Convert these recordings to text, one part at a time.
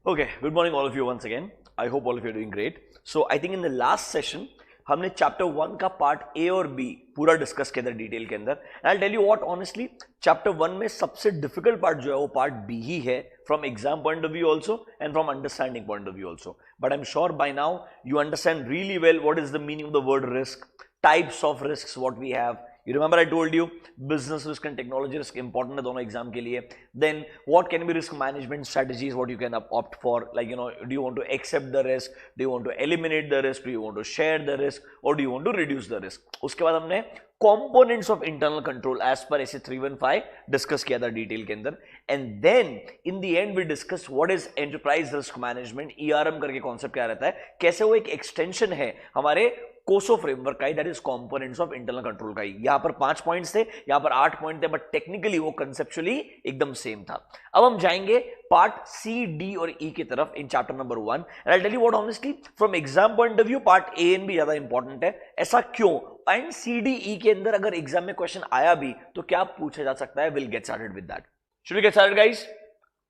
Okay, good morning all of you once again. I hope all of you are doing great. So I think in the last session हमने chapter 1 का part A और B पूरा discuss किया था detail के अंदर. And I tell you what honestly, chapter 1 में सबसे डिफिकल्ट पार्ट जो है वो पार्ट बी ही है, from exam point of view also and from understanding point of view also. But I am sure by now you understand really well what is the meaning of the word risk, types of risk what we have. You remember I told you business risk and technology risk important है दोनों exam के लिए. Then what can be risk management strategies, what you can opt for, like you know, do you want to accept the risk, do you want to eliminate the risk, do you want to share the risk, or do you want to reduce the risk. उसके बाद हमने components of internal control as per AC 315 discuss किया था detail के अंदर. And then in the end we discuss what is enterprise risk management, ERM करके concept क्या रहता है, कैसे वो एक एक्सटेंशन है हमारे कोसो फ्रेमवर्क का, that is components of internal control का. यहां पर 5 पॉइंट्स थे, यहां पर 8 पॉइंट थे, बट टेक्निकली वो कंसेप्चुअली एकदम सेम था. अब हम जाएंगे पार्ट सी, डी और ई की तरफ in chapter number 1. And I tell you what honestly, from exam point of view part A and B ज्यादा इंपॉर्टेंट है. ऐसा क्यों? एंड सी डी ई के अंदर अगर एग्जाम में क्वेश्चन आया भी तो क्या पूछा जा सकता है. Will get started with that. Should we get started guys?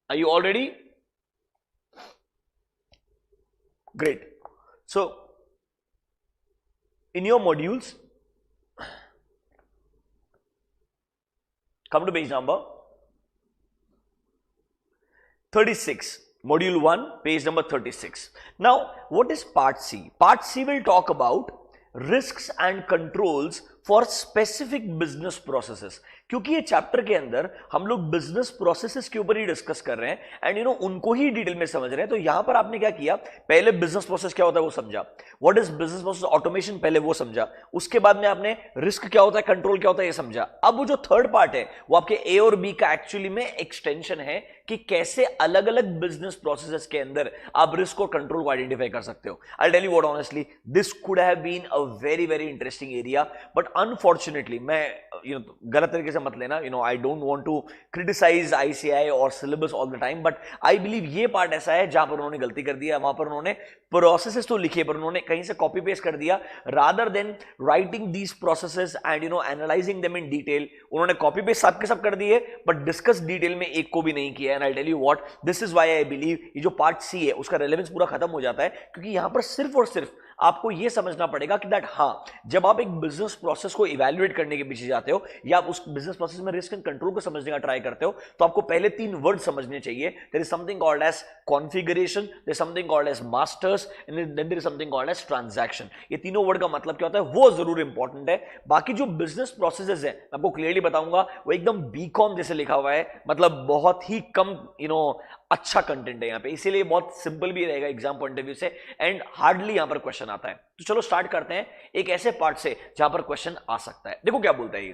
Are you all ready? Great. So in your modules, come to page number 36, module 1, page number 36. Now what is part C? Part C will talk about risks and controls for specific business processes. क्योंकि ये chapter के अंदर हम लोग business processes के ऊपर ही discuss कर रहे हैं एंड यू नो उनको ही डिटेल में समझ रहे हैं. तो यहां पर आपने क्या किया, पहले बिजनेस प्रोसेस क्या होता है वो समझा, what is business process automation पहले वो समझा, उसके बाद में आपने रिस्क क्या होता है, कंट्रोल क्या होता है ये समझा. अब वो जो थर्ड पार्ट है वो आपके ए और बी का एक्चुअली में एक्सटेंशन है कि कैसे अलग अलग बिजनेस प्रोसेसेस के अंदर आप रिस्क और कंट्रोल को आइडेंटिफाई कर सकते हो. I tell you what honestly, this could have been a very very interesting area, but unfortunately मैं यू नो गलत तरीके से मत लेना, you know I don't want to criticise ICI और syllabus all the time, but I believe ये part ऐसा है जहां पर उन्होंने गलती कर दिया. वहां पर उन्होंने प्रोसेसेस तो लिखे पर उन्होंने कहीं से कॉपी पेस्ट कर दिया, rather than writing these processes and you no analysing them in detail. उन्होंने कॉपी पेस्ट सब के सब कर दिए बट डिस्कस डिटेल में एक को भी नहीं किया. And I tell you what, this is why I believe ये जो पार्ट सी है उसका रेलेवेंस पूरा खत्म हो जाता है, क्योंकि यहां पर सिर्फ और सिर्फ आपको यह समझना पड़ेगा कि दैट हाँ, जब आप एक बिजनेस प्रोसेस को इवैल्यूएट करने के पीछे जाते हो या आप उस बिजनेस प्रोसेस में रिस्क एंड कंट्रोल को समझने का ट्राई करते हो तो आपको पहले 3 वर्ड समझने चाहिए. There is something called as configuration, there is something called as masters and then there is something called as transaction. ये तीनों वर्ड का मतलब क्या होता है वो जरूर इंपॉर्टेंट है. बाकी जो बिजनेस प्रोसेसेस है मैं आपको क्लियरली बताऊंगा, वो एकदम बीकॉम जैसे लिखा हुआ है, मतलब बहुत ही कम यू नो अच्छा कंटेंट है यहाँ पे, इसीलिए बहुत सिंपल भी रहेगा एग्जाम पॉइंट ऑफ व्यू से एंड हार्डली यहां पर क्वेश्चन आता है. तो चलो स्टार्ट करते हैं एक ऐसे पार्ट से जहां पर क्वेश्चन आ सकता है. देखो क्या बोलता है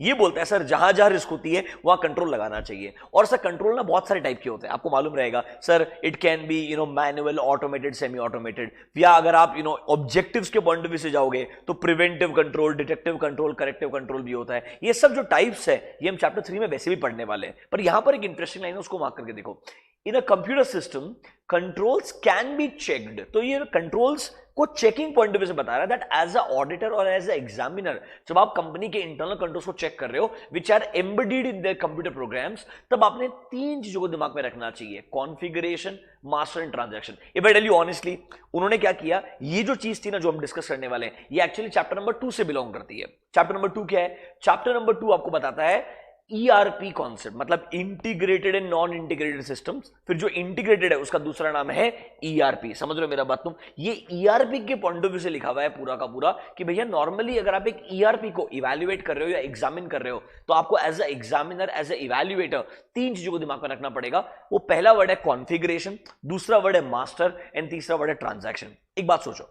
ये बोलता है सर जहां जहां रिस्क होती है वहां कंट्रोल लगाना चाहिए. और सर कंट्रोल ना बहुत सारे टाइप के होते हैं, आपको मालूम रहेगा sir. It can be you know manual, automated, semi automated, या अगर आप यू नो ऑब्जेक्टिव्स के पॉइंट ऑफ व्यू से जाओगे तो preventive control, detective control, corrective control भी होता है. ये सब जो टाइप्स है ये हम चैप्टर 3 में वैसे भी पढ़ने वाले हैं, पर यहां पर एक इंटरेस्टिंग लाइन है उसको मार्क करके देखो. In a computer system controls can be checked. तो ये कंट्रोल्स को चेकिंग पॉइंट ऑफ व्यू से बता रहा है दैट एज अ ऑडिटर और एज अ एग्जामिनर जब आप कंपनी के इंटरनल कंट्रोल्स को चेक कर रहे हो which are embedded in their computer programs, तब आपने 3 चीजों को दिमाग में रखना चाहिए, configuration, master and transaction. If I tell you honestly, उन्होंने क्या किया, ये जो चीज थी ना जो हम डिस्कस करने वाले हैं ये एक्चुअली चैप्टर नंबर 2 से बिलोंग करती है. चैप्टर नंबर 2 क्या है? चैप्टर नंबर 2 आपको बताता है ERP कॉन्सेप्ट, मतलब integrated and non integrated systems. फिर जो इंटीग्रेटेड है उसका दूसरा नाम है ERP. समझ रहे हो मेरा बात तुम? ये ERP के पॉइंट ऑफ व्यू से लिखा हुआ है पूरा का पूरा कि भैया नॉर्मली अगर आप एक ERP को इवैल्यूएट कर रहे हो या एग्जामिन कर रहे हो तो आपको as a examiner, as a evaluator 3 चीजों को दिमाग में रखना पड़ेगा. वो पहला वर्ड है कॉन्फ़िगरेशन, दूसरा वर्ड है मास्टर एंड तीसरा वर्ड है ट्रांजैक्शन. एक बात सोचो,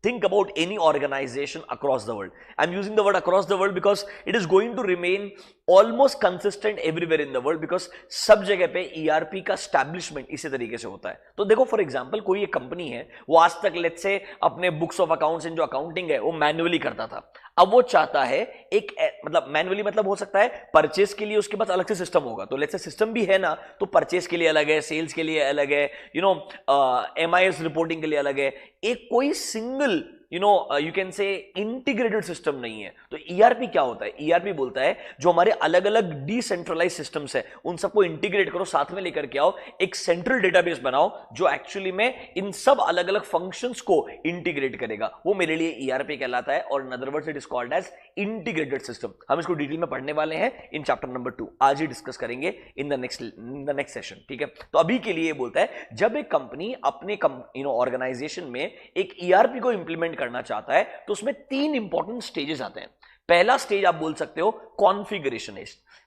think about any organization across the world. I'm using the word across the world because it is going to remain almost consistent everywhere in the world because सब जगह पे ERP का establishment इसी तरीके से होता है. तो देखो फॉर एग्जांपल कोई एक कंपनी है, वो आज तक लेट्स से अपने बुक्स ऑफ अकाउंट्स एंड जो अकाउंटिंग है वो मैन्युअली करता था. अब वो चाहता है एक मतलब मैन्युअली मतलब हो सकता है परचेस के लिए उसके पास अलग से सिस्टम होगा. तो लेट्स से सिस्टम भी है ना, तो परचेस के लिए अलग है, सेल्स के लिए अलग है, यू नो MIS रिपोर्टिंग के लिए अलग है. एक कोई single you can say integrated system नहीं है। तो ईआरपी क्या होता है? ईआरपी बोलता है जो हमारे अलग अलग डिसेंट्रलाइज सिस्टम्स है उन सबको इंटीग्रेट करो, साथ में लेकर के आओ, एक सेंट्रल डेटाबेस बनाओ जो एक्चुअली में इन सब अलग अलग फंक्शंस को इंटीग्रेट करेगा, वो मेरे लिए ईआरपी कहलाता है। और in other words it is called as integrated system. हम इसको डिटेल में पढ़ने वाले हैं इन चैप्टर नंबर 2, आज ही डिस्कस करेंगे इन द नेक्स्ट सेशन, ठीक है। तो अभी के लिए ये बोलता है जब एक कंपनी अपने ऑर्गेनाइजेशन में एक ईआरपी को इंप्लीमेंट करना चाहता है तो उसमें 3 इंपॉर्टेंट स्टेजेस आते हैं। पहला स्टेज आप बोल सकते हो कॉन्फ़िगरेशन है।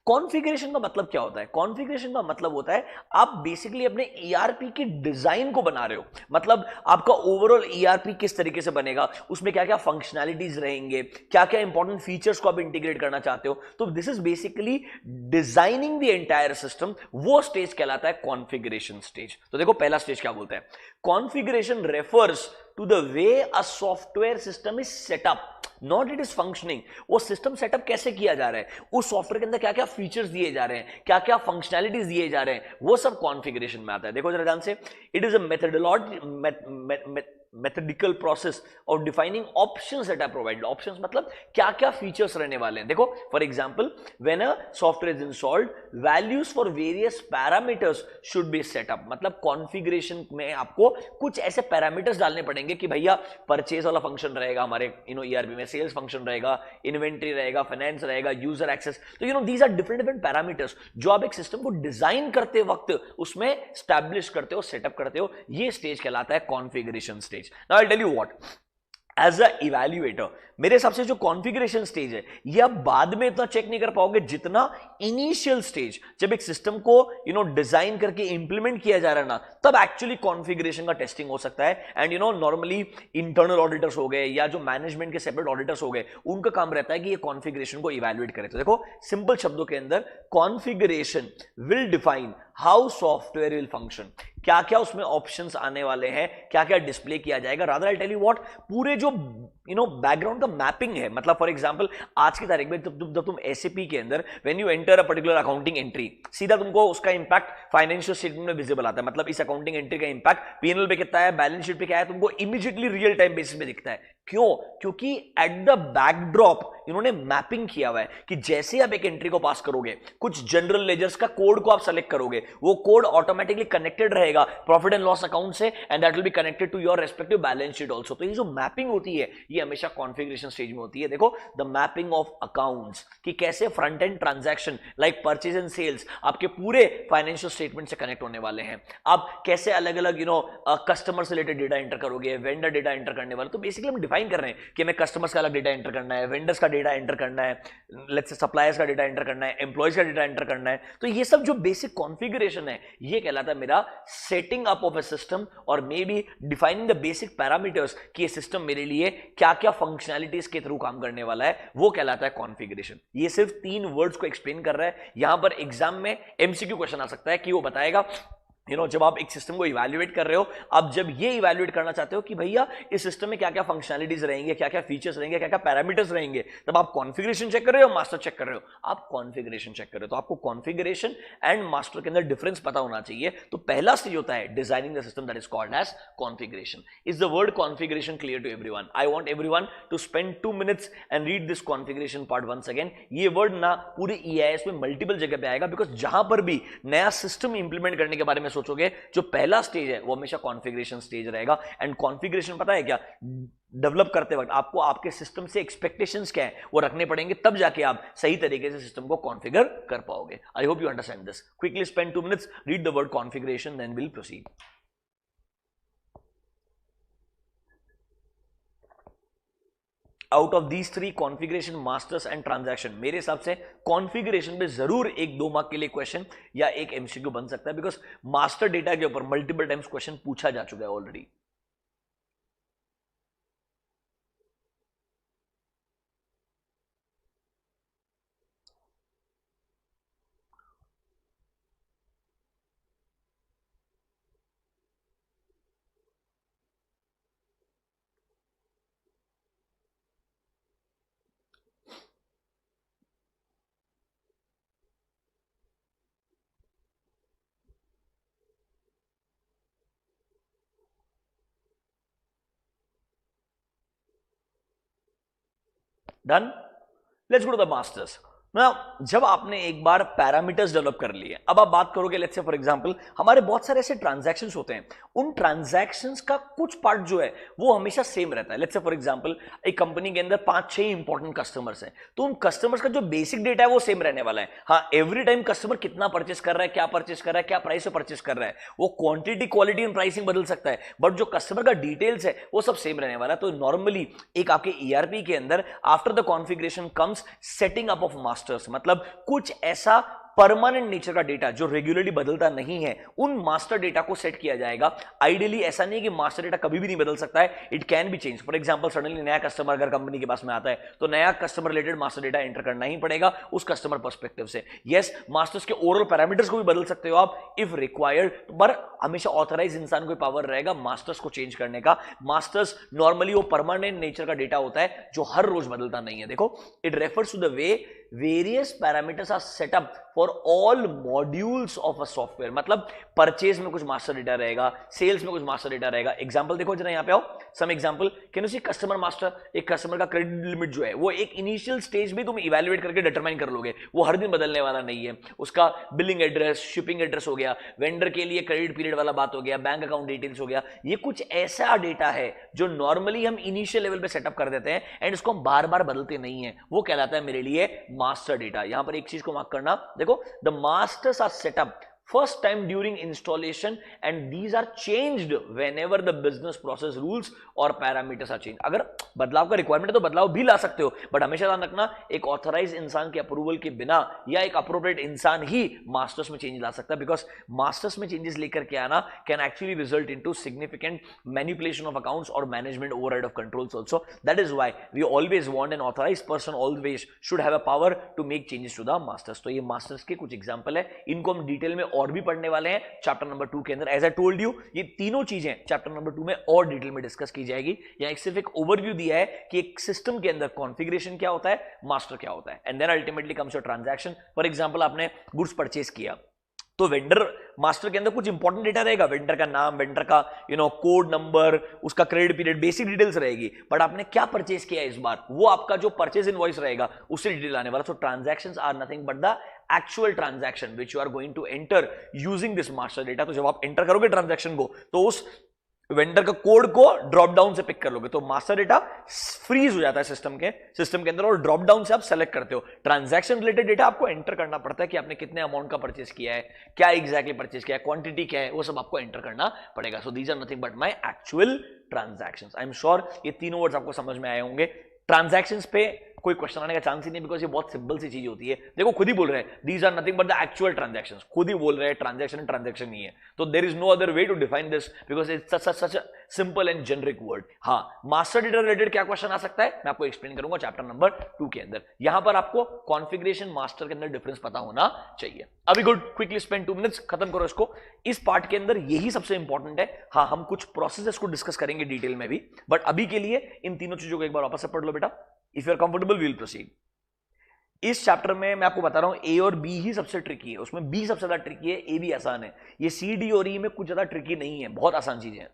कॉन्फ़िगरेशन का मतलब क्या होता है? कॉन्फ़िगरेशन का मतलब होता है आप बेसिकली अपने ईआरपी की डिजाइन को बना रहे हो, मतलब आपका ओवरऑल ईआरपी किस तरीके से बनेगा, उसमें क्या क्या फंक्शनैलिटीज रहेंगे, क्या क्या इंपॉर्टेंट फीचर्स को आप इंटीग्रेट करना चाहते हो। तो this is basically designing the entire system. वो स्टेज कहलाता है कॉन्फ़िगरेशन स्टेज। तो देखो पहला स्टेज क्या बोलता है, configuration refers to the way a software system is setup, not it is functioning. वो सिस्टम सेटअप कैसे किया जा रहा है, उस सॉफ्टवेयर के अंदर क्या क्या फीचर्स दिए जा रहे हैं, क्या क्या फंक्शनैलिटीज दिए जा रहे हैं, वो सब कॉन्फ़िगरेशन में आता है। देखो जरा ध्यान से, it is a methodical process of defining options that are provided. Options मतलब क्या क्या फीचर्स रहने वाले हैं। देखो for example when a software is installed, values for various parameters should be setup. मतलब कॉन्फ़िगरेशन में आपको कुछ ऐसे पैरामीटर्स डालने पड़ेंगे कि भैया परचेज वाला फंक्शन रहेगा हमारे ईआरपी में, सेल्स फंक्शन रहेगा, इन्वेंट्री रहेगा, फाइनेंस रहेगा, यूजर एक्सेस। तो these are different different parameters जो आप एक सिस्टम को डिजाइन करते वक्त उसमें स्टैब्लिश करते हो, सेटअप करते हो। ये स्टेज कहलाता है configuration stage. Now I'll tell you what, as a evaluator मेरे हिसाब से जो कॉन्फ़िगरेशन स्टेज है ये आप बाद में इतना चेक नहीं कर पाओगे जितना इनिशियल स्टेज, जब एक सिस्टम को डिजाइन करके इंप्लीमेंट किया जा रहा है ना, तब एक्चुअली कॉन्फ़िगरेशन का टेस्टिंग हो सकता है। एंड नॉर्मली इंटरनल ऑडिटर्स हो गए या जो मैनेजमेंट के सेपरेट ऑडिटर्स हो गए, उनका काम रहता है कि ये कॉन्फ़िगरेशन को इवैल्यूएट करें। तो देखो सिंपल शब्दों के अंदर, configuration will define how software will function. क्या क्या उसमें ऑप्शंस आने वाले हैं, क्या क्या डिस्प्ले किया जाएगा। Rather I tell you what, पूरे जो बैकग्राउंड का मैपिंग है, मतलब फॉर एग्जांपल आज की तारीख में जब तुम एसएपी के अंदर when you enter a particular accounting entry, सीधा तुमको उसका इंपैक्ट फाइनेंशियल स्टेटमेंट में विजिबल आता है। मतलब इस अकाउंटिंग एंट्री का इंपैक्ट पीएनएल पे कितना है, बैलेंस शीट पे क्या है, तुमको इमीडिएटली रियल टाइम बेसिस पे दिखता है। क्यों? क्योंकि एट द बैकड्रॉप इन्होंने मैपिंग किया हुआ है कि जैसे आप एक एंट्री को पास करोगे, कुछ जनरल लेजर्स का कोड को आप सेलेक्ट करोगे, वो कोड ऑटोमेटिकली कनेक्टेड रहेगा प्रॉफिट एंड लॉस अकाउंट से, and that will be connected to your respective balance sheet also. तो ये जो मैपिंग होती है ये हमेशा कॉन्फ़िगरेशन स्टेज में होती है। देखो द मैपिंग ऑफ अकाउंट्स, कि कैसे front end transaction like purchase and sales आपके पूरे फाइनेंशियल स्टेटमेंट से कनेक्ट होने वाले हैं। आप कैसे अलग अलग कस्टमर से रिलेटेड डेटा एंटर करोगे, वेंडर डेटा एंटर करने वाले। तो बेसिकली हम डिफाइन कर रहे हैं कि हमें कस्टमर्स का अलग डेटा एंटर करना है, वेंडर्स का डेटा एंटर करना है, लेट्स से सप्लायर्स का डेटा एंटर करना है, एम्प्लॉयज का डेटा एंटर करना है। तो ये सब जो बेसिक कॉन्फ़िगरेशन है ये कहलाता है मेरा setting up of a system, और may be defining the basic parameters कि ये सिस्टम मेरे लिए क्या क्या फंक्शनैलिटीज के थ्रू काम करने वाला है, वो कहलाता है कॉन्फ़िगरेशन। ये सिर्फ 3 वर्ड्स को एक्सप्लेन कर रहा है। यहां पर एग्जाम में एमसीक्यू क्वेश्चन आ सकता है कि वो बताएगा जब आप एक सिस्टम को इवैल्यूएट कर रहे हो, आप जब ये इवैल्यूएट करना चाहते हो कि भैया इस सिस्टम में क्या क्या फंक्शनैलिटीज रहेंगे, क्या क्या फीचर्स रहेंगे, क्या क्या पैरामीटर्स रहेंगे, तब आप कॉन्फ़िगरेशन चेक कर रहे हो, मास्टर चेक कर रहे हो, आप कॉन्फ़िगरेशन चेक कर रहे हो। तो आपको कॉन्फ़िगरेशन एंड मास्टर के अंदर डिफरेंस पता होना चाहिए। तो पहला स्टेज होता है designing the system, that is called as configuration. Is the word configuration clear to everyone? I want everyone to spend 2 minutes and read this configuration part once again. ये वर्ड ना पूरे ईआईएस में multiple जगह पे आएगा, because जहां पर भी नया सिस्टम इंप्लीमेंट करने के बारे में सोचोगे, जो पहला स्टेज है वो हमेशा कॉन्फ़िगरेशन स्टेज रहेगा। एंड कॉन्फ़िगरेशन पता है क्या, डेवलप करते वक्त आपको आपके सिस्टम से एक्सपेक्टेशंस क्या है वो रखने पड़ेंगे, तब जाके आप सही तरीके से सिस्टम को कॉन्फ़िगर कर पाओगे। I hope you understand this. Quickly spend 2 minutes, read the word configuration, then will proceed. Out of these 3, configuration, masters and transaction, मेरे हिसाब से कॉन्फ़िगरेशन पे जरूर एक 2 मार्क के लिए क्वेश्चन या एक एमसीक्यू बन सकता है, बिकॉज मास्टर डेटा के ऊपर मल्टीपल टाइम्स क्वेश्चन पूछा जा चुका है already. Done. Let's go to the masters. ना जब आपने एक बार पैरामीटर्स डेवलप कर लिए, अब आप बात करोगे लेट्स से फॉर एग्जांपल हमारे बहुत सारे ऐसे ट्रांजैक्शंस होते हैं, उन ट्रांजैक्शंस का कुछ पार्ट जो है वो हमेशा सेम रहता है. लेट्स से फॉर एग्जांपल एक कंपनी के अंदर 5-6 इंपॉर्टेंट कस्टमर्स हैं, तो उन कस्टमर्स का जो बेसिक डेटा है वो सेम रहने वाला है. हाँ, एवरी टाइम कस्टमर कितना परचेस कर रहा है, क्या परचेस कर रहा है, क्या प्राइस से परचेस कर रहा है, वो क्वांटिटी क्वालिटी एंड प्राइसिंग बदल सकता है, बट जो कस्टमर का डिटेल्स है वो सब सेम रहने वाला है. तो नॉर्मली एक आपके ईआरपी के अंदर after the configuration comes setting up of masters, मतलब कुछ ऐसा परमानेंट नेचर का डेटा जो रेगुलरली बदलता नहीं है, उन मास्टर डेटा को सेट किया जाएगा. आइडियली ऐसा नहीं है कि मास्टर डेटा कभी भी नहीं बदल सकता है, it can be change. For example suddenly नया कस्टमर अगर कंपनी के पास में आता है तो नया customer related master data enter करना ही पड़ेगा उस कस्टमर पर्सपेक्टिव से. यस, मास्टर्स के ओवरऑल पैरामीटर्स को भी बदल सकते हो आप इफ रिक्वायर्ड, पर हमेशा ऑथराइज इंसान को पावर रहेगा मास्टर्स को चेंज करने का. मास्टर्स नॉर्मली वो परमानेंट नेचर का डेटा होता है जो हर रोज बदलता नहीं है. देखो, it refers to the way various parameters are set up for all modules of a software. मतलब परचेज में कुछ मास्टर डेटा रहेगा, सेल्स में कुछ मास्टर डेटा रहेगा. एग्जांपल देखो जरा, यहां पे आओ. Some example can you see customer master. एक कस्टमर का क्रेडिट लिमिट जो है वो एक इनिशियल स्टेज में तुम इवैल्यूएट करके डिटरमाइन कर लोगे, वो हर दिन बदलने वाला नहीं है. उसका बिलिंग एड्रेस, शिपिंग एड्रेस हो गया, वेंडर के लिए क्रेडिट पीरियड वाला बात हो गया, बैंक अकाउंट डिटेल्स हो गया. ये कुछ ऐसा डेटा है जो नॉर्मली हम इनिशियल लेवल पे सेटअप कर देते हैं एंड इसको हम बार बार बदलते नहीं है, वो कहलाता है मेरे लिए मास्टर डेटा. यहां पर एक चीज को मार्क करना, देखो the masters are setup first time during installation and these are changed whenever the business process rules और पैरामीटर्स आर चेंज. अगर बदलाव का रिक्वायरमेंट है तो बदलाव भी ला सकते हो, बट हमेशा ध्यान रखना एक ऑथराइज इंसान के अप्रूवल के बिना या एक अप्रोप्रिएट इंसान ही मास्टर्स में चेंज ला सकता है, बिकॉज मास्टर्स में चेंजेस लेकर के आना can actually result into significant manipulation of accounts और management override of controls also. That is why we always want an authorise person always should have a power to make changes to the masters. तो ये masters के कुछ example है, इनको हम detail में और भी पढ़ने वाले हैं चैप्टर नंबर 2 के अंदर. एज आई टोल्ड यू, ये तीनों चीजें चैप्टर नंबर 2 में और डिटेल में डिस्कस की जाएगी. यहां सिर्फ एक ओवरव्यू दिया है कि एक सिस्टम के अंदर कॉन्फ़िगरेशन क्या होता है, मास्टर क्या होता है, and then ultimately comes your transaction. For example आपने गुड्स परचेज किया तो वेंडर मास्टर के अंदर कुछ इंपॉर्टेंट डेटा रहेगा, वेंडर का नाम, वेंडर का कोड नंबर, उसका क्रेडिट पीरियड, बेसिक डिटेल्स रहेगी. बट आपने क्या परचेज किया इस बार, वो आपका जो परचेज इनवॉइस रहेगा उससे डिटेल आने वाला. So transactions are nothing but the actual transaction which you are going to enter using this master data. तो जब आप एंटर करोगे ट्रांजैक्शन को तो उस वेंडर का कोड को ड्रॉप डाउन से पिक कर लोगे, तो मास्टर डेटा फ्रीज हो जाता है सिस्टम के अंदर और ड्रॉप डाउन से आप सेलेक्ट करते हो. ट्रांजैक्शन रिलेटेड डेटा आपको एंटर करना पड़ता है कि आपने कितने अमाउंट का परचेस किया है, क्या एग्जैक्टली परचेस किया है, क्वांटिटी क्या है, वो सब आपको एंटर करना पड़ेगा. So these are nothing but my actual transactions. I am sure ये तीनों वर्ड्स आपको समझ में आए होंगे. ट्रांजैक्शंस पे कोई क्वेश्चन आने का चांस ही नहीं, बिकॉज ये बहुत सिंपल सी चीज होती है. देखो खुद ही बोल रहे हैं these are nothing but the actual transactions, खुद ही बोल रहे हैं ट्रांजैक्शन नहीं है. तो there is no other way to define this because it's such simple and generic word. हाँ, मास्टर डेटा रिलेटेड क्या क्वेश्चन आ सकता है मैं आपको एक्सप्लेन करूंगा चैप्टर नंबर 2 के अंदर. यहां पर आपको कॉन्फ़िगरेशन मास्टर के अंदर डिफरेंस पता होना चाहिए. अभी गुड, क्विकली स्पेंड 2 मिनट्स, खत्म करो इसको. इस पार्ट के अंदर यही सबसे इंपॉर्टेंट है. हाँ, हम कुछ प्रोसेसेस को डिस्कस करेंगे डिटेल में भी, बट अभी के लिए इन तीनों चीजों को एक बार वापस से पढ़ लो बेटा. If you are comfortable we will proceed. इस चैप्टर में मैं आपको बता रहा हूं ए और बी ही सबसे ट्रिकी है, उसमें बी सबसे ज्यादा ट्रिकी है, ए भी आसान है. ये सी डी और ई में कुछ ज्यादा ट्रिकी नहीं है, बहुत आसान चीजें हैं.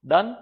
डन.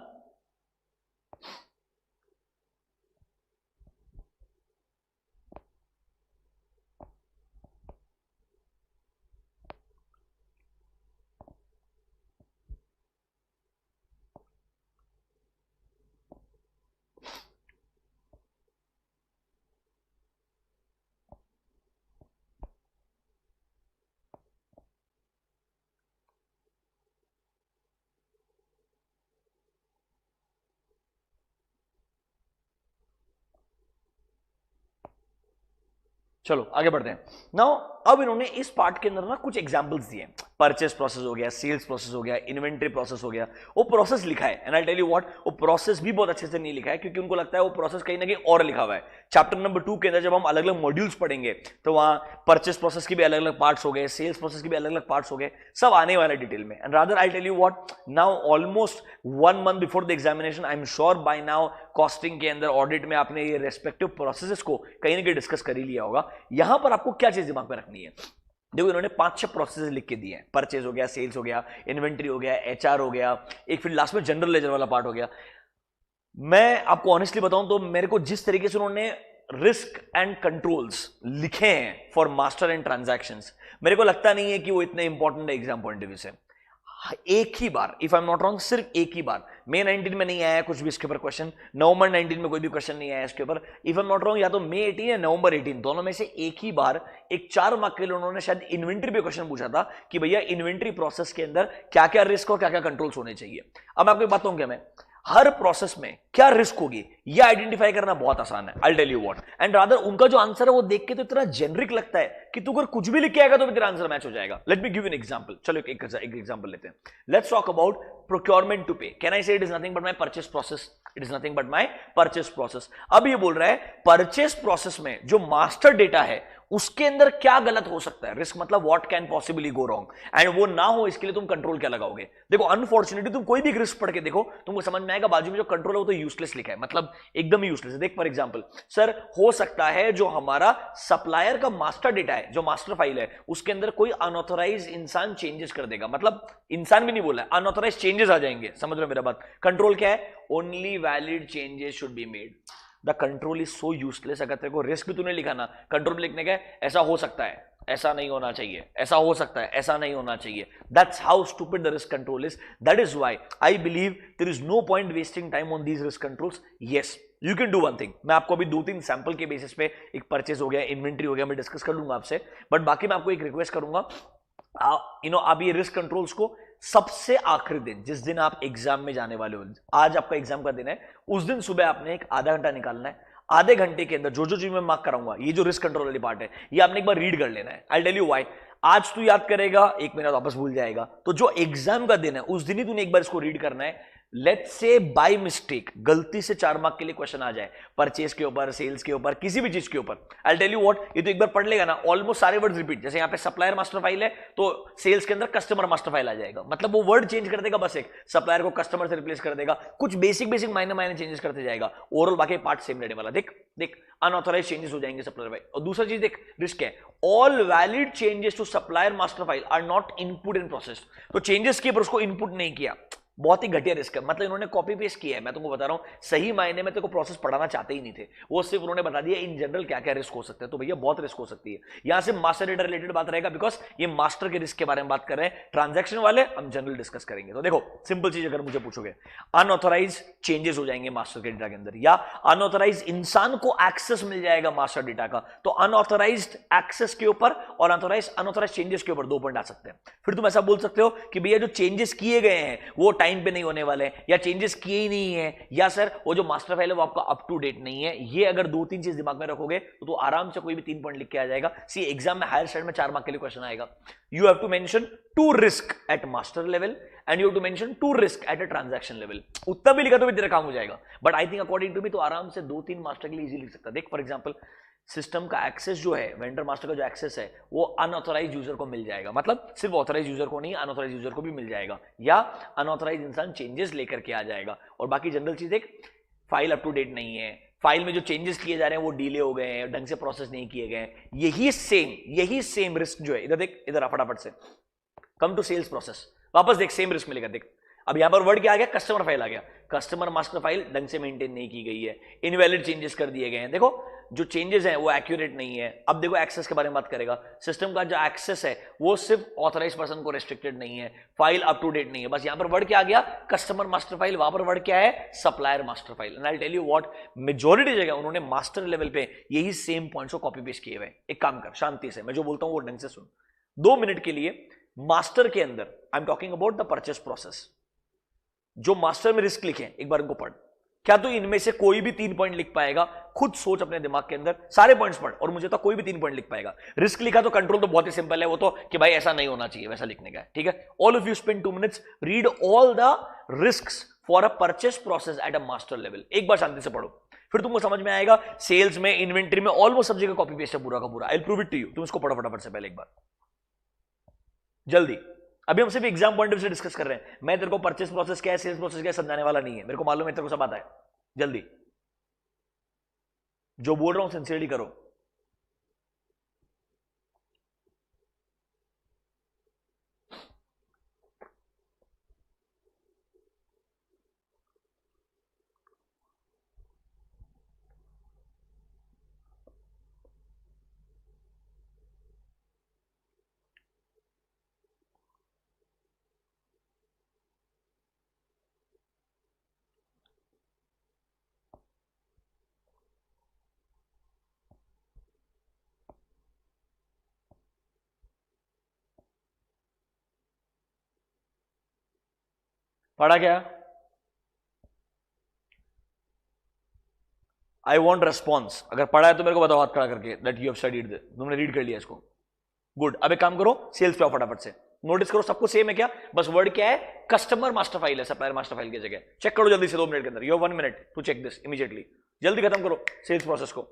चलो आगे बढ़ते हैं। नाउ अब इन्होंने इस पार्ट के अंदर ना कुछ एग्जांपल्स दिए। परचेस प्रोसेस हो गया, सेल्स प्रोसेस हो गया, इन्वेंटरी प्रोसेस हो गया, वो प्रोसेस लिखा है। And I tell you what, वो प्रोसेस भी बहुत अच्छे से नहीं लिखा है क्योंकि उनको लगता है वो प्रोसेस कहीं ना कहीं और लिखा हुआ है। चैप्टर नंबर 2 के अंदर जब हम अलग अलग मॉड्यूल्स पढ़ेंगे तो वहां परचेस प्रोसेस के भी अलग अलग पार्ट्स हो गए, सेल्स प्रोसेस के भी अलग अलग पार्ट्स हो गए, सब आने वाला डिटेल में। And rather I tell you what, now almost 1 month before the examination I am sure by now costing के अंदर, ऑडिट में आपने ये रेस्पेक्टिव प्रोसेसेस को कहीं ना कहीं डिस्कस कर ही लिया होगा। यहां पर आपको क्या चीज दिमाग में रखनी है, देखो इन्होंने 5-6 प्रोसेस लिख के दिए हैं। परचेज हो गया, सेल्स हो गया, इन्वेंट्री हो गया, एचआर हो गया, एक फिर लास्ट में जनरल लेजर वाला पार्ट हो गया। मैं आपको ऑनेस्टली बताऊं तो मेरे को जिस तरीके से उन्होंने रिस्क एंड कंट्रोल्स लिखे हैं फॉर मास्टर एंड ट्रांजैक्शंस, मेरे को लगता नहीं है कि वो इतने इंपॉर्टेंट है एग्जाम पॉइंट ऑफ व्यू से। एक ही बार, if I am not wrong, सिर्फ एक ही बार, मई 19 में नहीं आया कुछ भी इसके ऊपर क्वेश्चन, नवंबर 19 में कोई भी क्वेश्चन नहीं आया इसके ऊपर। If I am not wrong, या तो मई 18 या नवंबर 18, दोनों में से एक ही बार एक 4 मार्क के लिए उन्होंने शायद इन्वेंट्री पे क्वेश्चन पूछा था कि भैया इन्वेंट्री प्रोसेस के अंदर क्या क्या रिस्क और क्या क्या कंट्रोल्स होने चाहिए। अब मैं आपको बात कहूं क्या, मैं हर प्रोसेस में क्या रिस्क होगी यह आइडेंटिफाई करना बहुत आसान है। I tell you what, and rather उनका जो आंसर है वो देख के तो इतना जेनरिक लगता है कि तू अगर कुछ भी लिख के आएगा तो भी तेरा आंसर मैच हो जाएगा। Let me give an example. चलो एक एग्जांपल लेते हैं। Let's talk about procurement to pay. Can I say it is nothing but my purchase process, it is nothing but my purchase process. अब ये बोल रहा है परचेस प्रोसेस में जो मास्टर डेटा है उसके अंदर क्या गलत हो सकता है, रिस्क मतलब what can possibly go wrong, and वो ना हो इसके लिए तुम कंट्रोल क्या लगाओगे। देखो अनफॉर्चुनेटली तुम कोई भी रिस्क पढ़ के देखो, तुमको समझ में आएगा बाजू में जो कंट्रोल है वो तो यूजलेस लिखा है, मतलब एकदम यूजलेस है। देख फॉर एग्जांपल, सर हो सकता है जो हमारा सप्लायर का मास्टर डेटा है, जो मास्टर फाइल है, उसके अंदर कोई अनऑथराइज इंसान चेंजेस कर देगा, मतलब इंसान भी नहीं बोला है, अनऑथराइज चेंजेस आ जाएंगे। समझ रहे हो मेरा बात। कंट्रोल क्या है, only valid changes should be made. The control is so useless. अगर तेरे को रिस्क भी तूने लिखा ना, कंट्रोल में लिखने का ऐसा हो सकता है, ऐसा नहीं होना चाहिए, ऐसा हो सकता है, ऐसा नहीं होना चाहिए। That's how stupid the risk control is. That is why I believe there is no point wasting time on these risk controls. Yes you can do one thing. मैं आपको अभी 2-3 सैंपल के बेसिस पे, एक परचेज हो गया, inventory हो गया, मैं डिस्कस कर लूंगा आपसे, बट बाकी मैं आपको एक रिक्वेस्ट करूंगा, आप ये रिस्क कंट्रोल्स को सबसे आखिरी दिन, जिस दिन आप एग्जाम में जाने वाले हो, आज आपका एग्जाम का दिन है, उस दिन सुबह आपने एक आधा घंटा निकालना है। आधे घंटे के अंदर जो जो चीज मैं मार्क कराऊंगा, ये जो रिस्क कंट्रोल वाली पार्ट है, ये आपने एक बार रीड कर लेना है। I tell you why. आज तू याद करेगा, एक महीना वापस भूल जाएगा, तो जो एग्जाम का दिन है उस दिन ही तूने एक बार इसको रीड करना है। लेट्स से बाय मिस्टेक गलती से 4 मार्क के लिए क्वेश्चन आ जाए, परचेज के ऊपर, सेल्स के ऊपर, किसी भी चीज के ऊपर, आई टेल यू व्हाट, ये तो एक बार पढ़ लेगा ना, ऑलमोस्ट सारे वर्ड रिपीट। जैसे यहाँ पे सप्लायर मास्टर फाइल है तो सेल्स के अंदर कस्टमर मास्टर फाइल आ जाएगा, मतलब वो वर्ड चेंज कर देगा, बस एक सप्लायर को कस्टमर से रिप्लेस कर देगा, कुछ बेसिक माइनर चेंजेस करते जाएगा, ओवरऑल बाकी पार्ट सेम रहने वाला। देख देख अनऑथराइज चेंजेस हो जाएंगे सप्लायर फाइल। और दूसरा चीज देख, रिस्क है, all valid changes to supplier master file are not input in process. तो चेंजेस किए पर उसको इनपुट नहीं किया, बहुत ही घटिया रिस्क है। मतलब इन्होंने कॉपी पेस्ट किया है। मैं तुमको बता रहा हूं, सही मायने में तेरे को प्रोसेस पढ़ाना चाहते ही नहीं थे, वो सिर्फ उन्होंने बता दिया इन जनरल क्या क्या रिस्क हो सकते हैं। तो भैया बहुत रिस्क हो सकती है। यहां से मास्टर डेटा रिलेटेड बात रहेगा, बिकॉज ये मास्टर के रिस्क के बारे में बात कर रहे हैं, ट्रांजैक्शन वाले हम जनरल डिस्कस करेंगे। तो देखो सिंपल चीज अगर मुझे पूछोगे, अनऑथराइज चेंजेस हो जाएंगे मास्टर के डेटा के अंदर, या अनऑथराइज इंसान को एक्सेस मिल जाएगा मास्टर डेटा का। तो अनऑथराइज्ड एक्सेस के ऊपर और अनऑथराइज चेंजेस के ऊपर 2 पॉइंट आ सकते हैं। फिर तुम ऐसा बोल सकते हो कि भैया जो चेंजेस किए गए हैं वो टाइम पे नहीं होने वाले, या चेंजेस किए ही नहीं है, या सर वो जो मास्टर फाइल है वो आपका अप टू डेट नहीं है। ये अगर 2-3 चीज दिमाग में रखोगे तो आराम से कोई भी 3 पॉइंट लिख के आ जाएगा। सी एग्जाम में हायर स्टैंडर्ड में 4 मार्क के लिए क्वेश्चन आएगा। You have to mention 2 risk at master level and you have to mention 2 risk at a transaction level. उतना भी लिखा तो भी तेरा काम हो जाएगा, but I think according to me तो आराम से 2-3 मास्टर के लिए इजी लिख सकता है। देख फॉर एग्जांपल, सिस्टम का एक्सेस जो है, वेंडर मास्टर का जो एक्सेस है वो अनऑथराइज यूजर को मिल जाएगा, मतलब सिर्फ ऑथराइज यूजर को नहीं, अनऑथराइज यूजर को भी मिल जाएगा, या अनऑथराइज इंसान चेंजेस लेकर के आ जाएगा। और बाकी जनरल चीज एक, फाइल अप टू डेट नहीं है, फाइल में जो चेंजेस किए जा रहे हैं वो डिले हो गए हैं, ढंग से प्रोसेस नहीं किए गए, यही सेम रिस्क जो है, इधर देख, इधर फटाफट से कम टू सेल्स प्रोसेस, वापस देख सेम रिस्क मिलेगा। देख अब यहां पर वर्ड क्या आ गया, कस्टमर फाइल आ गया, कस्टमर मास्टर फाइल ढंग से मेंटेन नहीं की गई है, इनवैलिड चेंजेस कर दिए गए हैं। देखो जो चेंजेस हैं वो एक्यूरेट नहीं है। अब देखो एक्सेस के बारे में बात करेगा, सिस्टम का जो एक्सेस है वो सिर्फ ऑथराइज पर्सन को रेस्ट्रिक्टेड नहीं है, फाइल अप टू डेट नहीं है। बस यहां पर वर्ड क्या आ गया, कस्टमर मास्टर फाइल, वहां पर वर्ड क्या है, supplier master file. And I tell you what, majority जगह उन्होंने मास्टर लेवल पे यही सेम पॉइंट्स को कॉपी पेस्ट किए हुए। एक काम कर, शांति से मैं जो बोलता हूं वो ढंग से सुन, 2 मिनट के लिए। मास्टर के अंदर आई am talking about the purchase process, जो मास्टर में रिस्क लिखे एक बार इनको पढ़। क्या तू इनमें से कोई भी 3 पॉइंट लिख पाएगा? खुद सोच अपने दिमाग के अंदर, सारे पॉइंट्स पढ़ और मुझे तो कोई भी 3 पॉइंट लिख पाएगा। रिस्क लिखा तो कंट्रोल तो बहुत ही सिंपल है, वो तो कि भाई ऐसा नहीं होना चाहिए, वैसा लिखने का है, ठीक है। All of you spend 2 minutes, read all the risks for a purchase process at a master level. एक बार शांति से पढ़ो, फिर तुमको समझ में आएगा। सेल्स में, इन्वेंटरी में, ऑलमोस्ट सब जगह कॉपी पेस्ट है पूरा का पूरा। I will prove it to you. तुम इसको पढ़ो फटाफट से पहले एक बार, जल्दी। अभी हम सिर्फ एग्जाम पॉइंट ऑफ व्यू से डिस्कस कर रहे हैं। मैं तेरे को परचेस प्रोसेस क्या है, सेल्स प्रोसेस क्या है समझाने वाला नहीं है। मेरे को मालूम है तेरे को सब आता है। जल्दी, जो बोल रहा हूं सिंसियरली करो। पढ़ा क्या? I want response. अगर पढ़ा है तो मेरे को बताओ हाथ खड़ा करके दैट यू हैव स्टडीड, तुमने रीड कर लिया इसको। गुड। अब एक काम करो, सेल्स पे आओ फटाफट से। नोटिस करो सबको सेम है क्या? बस वर्ड क्या है? कस्टमर मास्टर फाइल है, सप्लायर मास्टर फाइल की जगह। चेक करो जल्दी से 2 मिनट के अंदर। You have 1 minute to check this immediately. जल्दी खत्म करो सेल्स प्रोसेस को।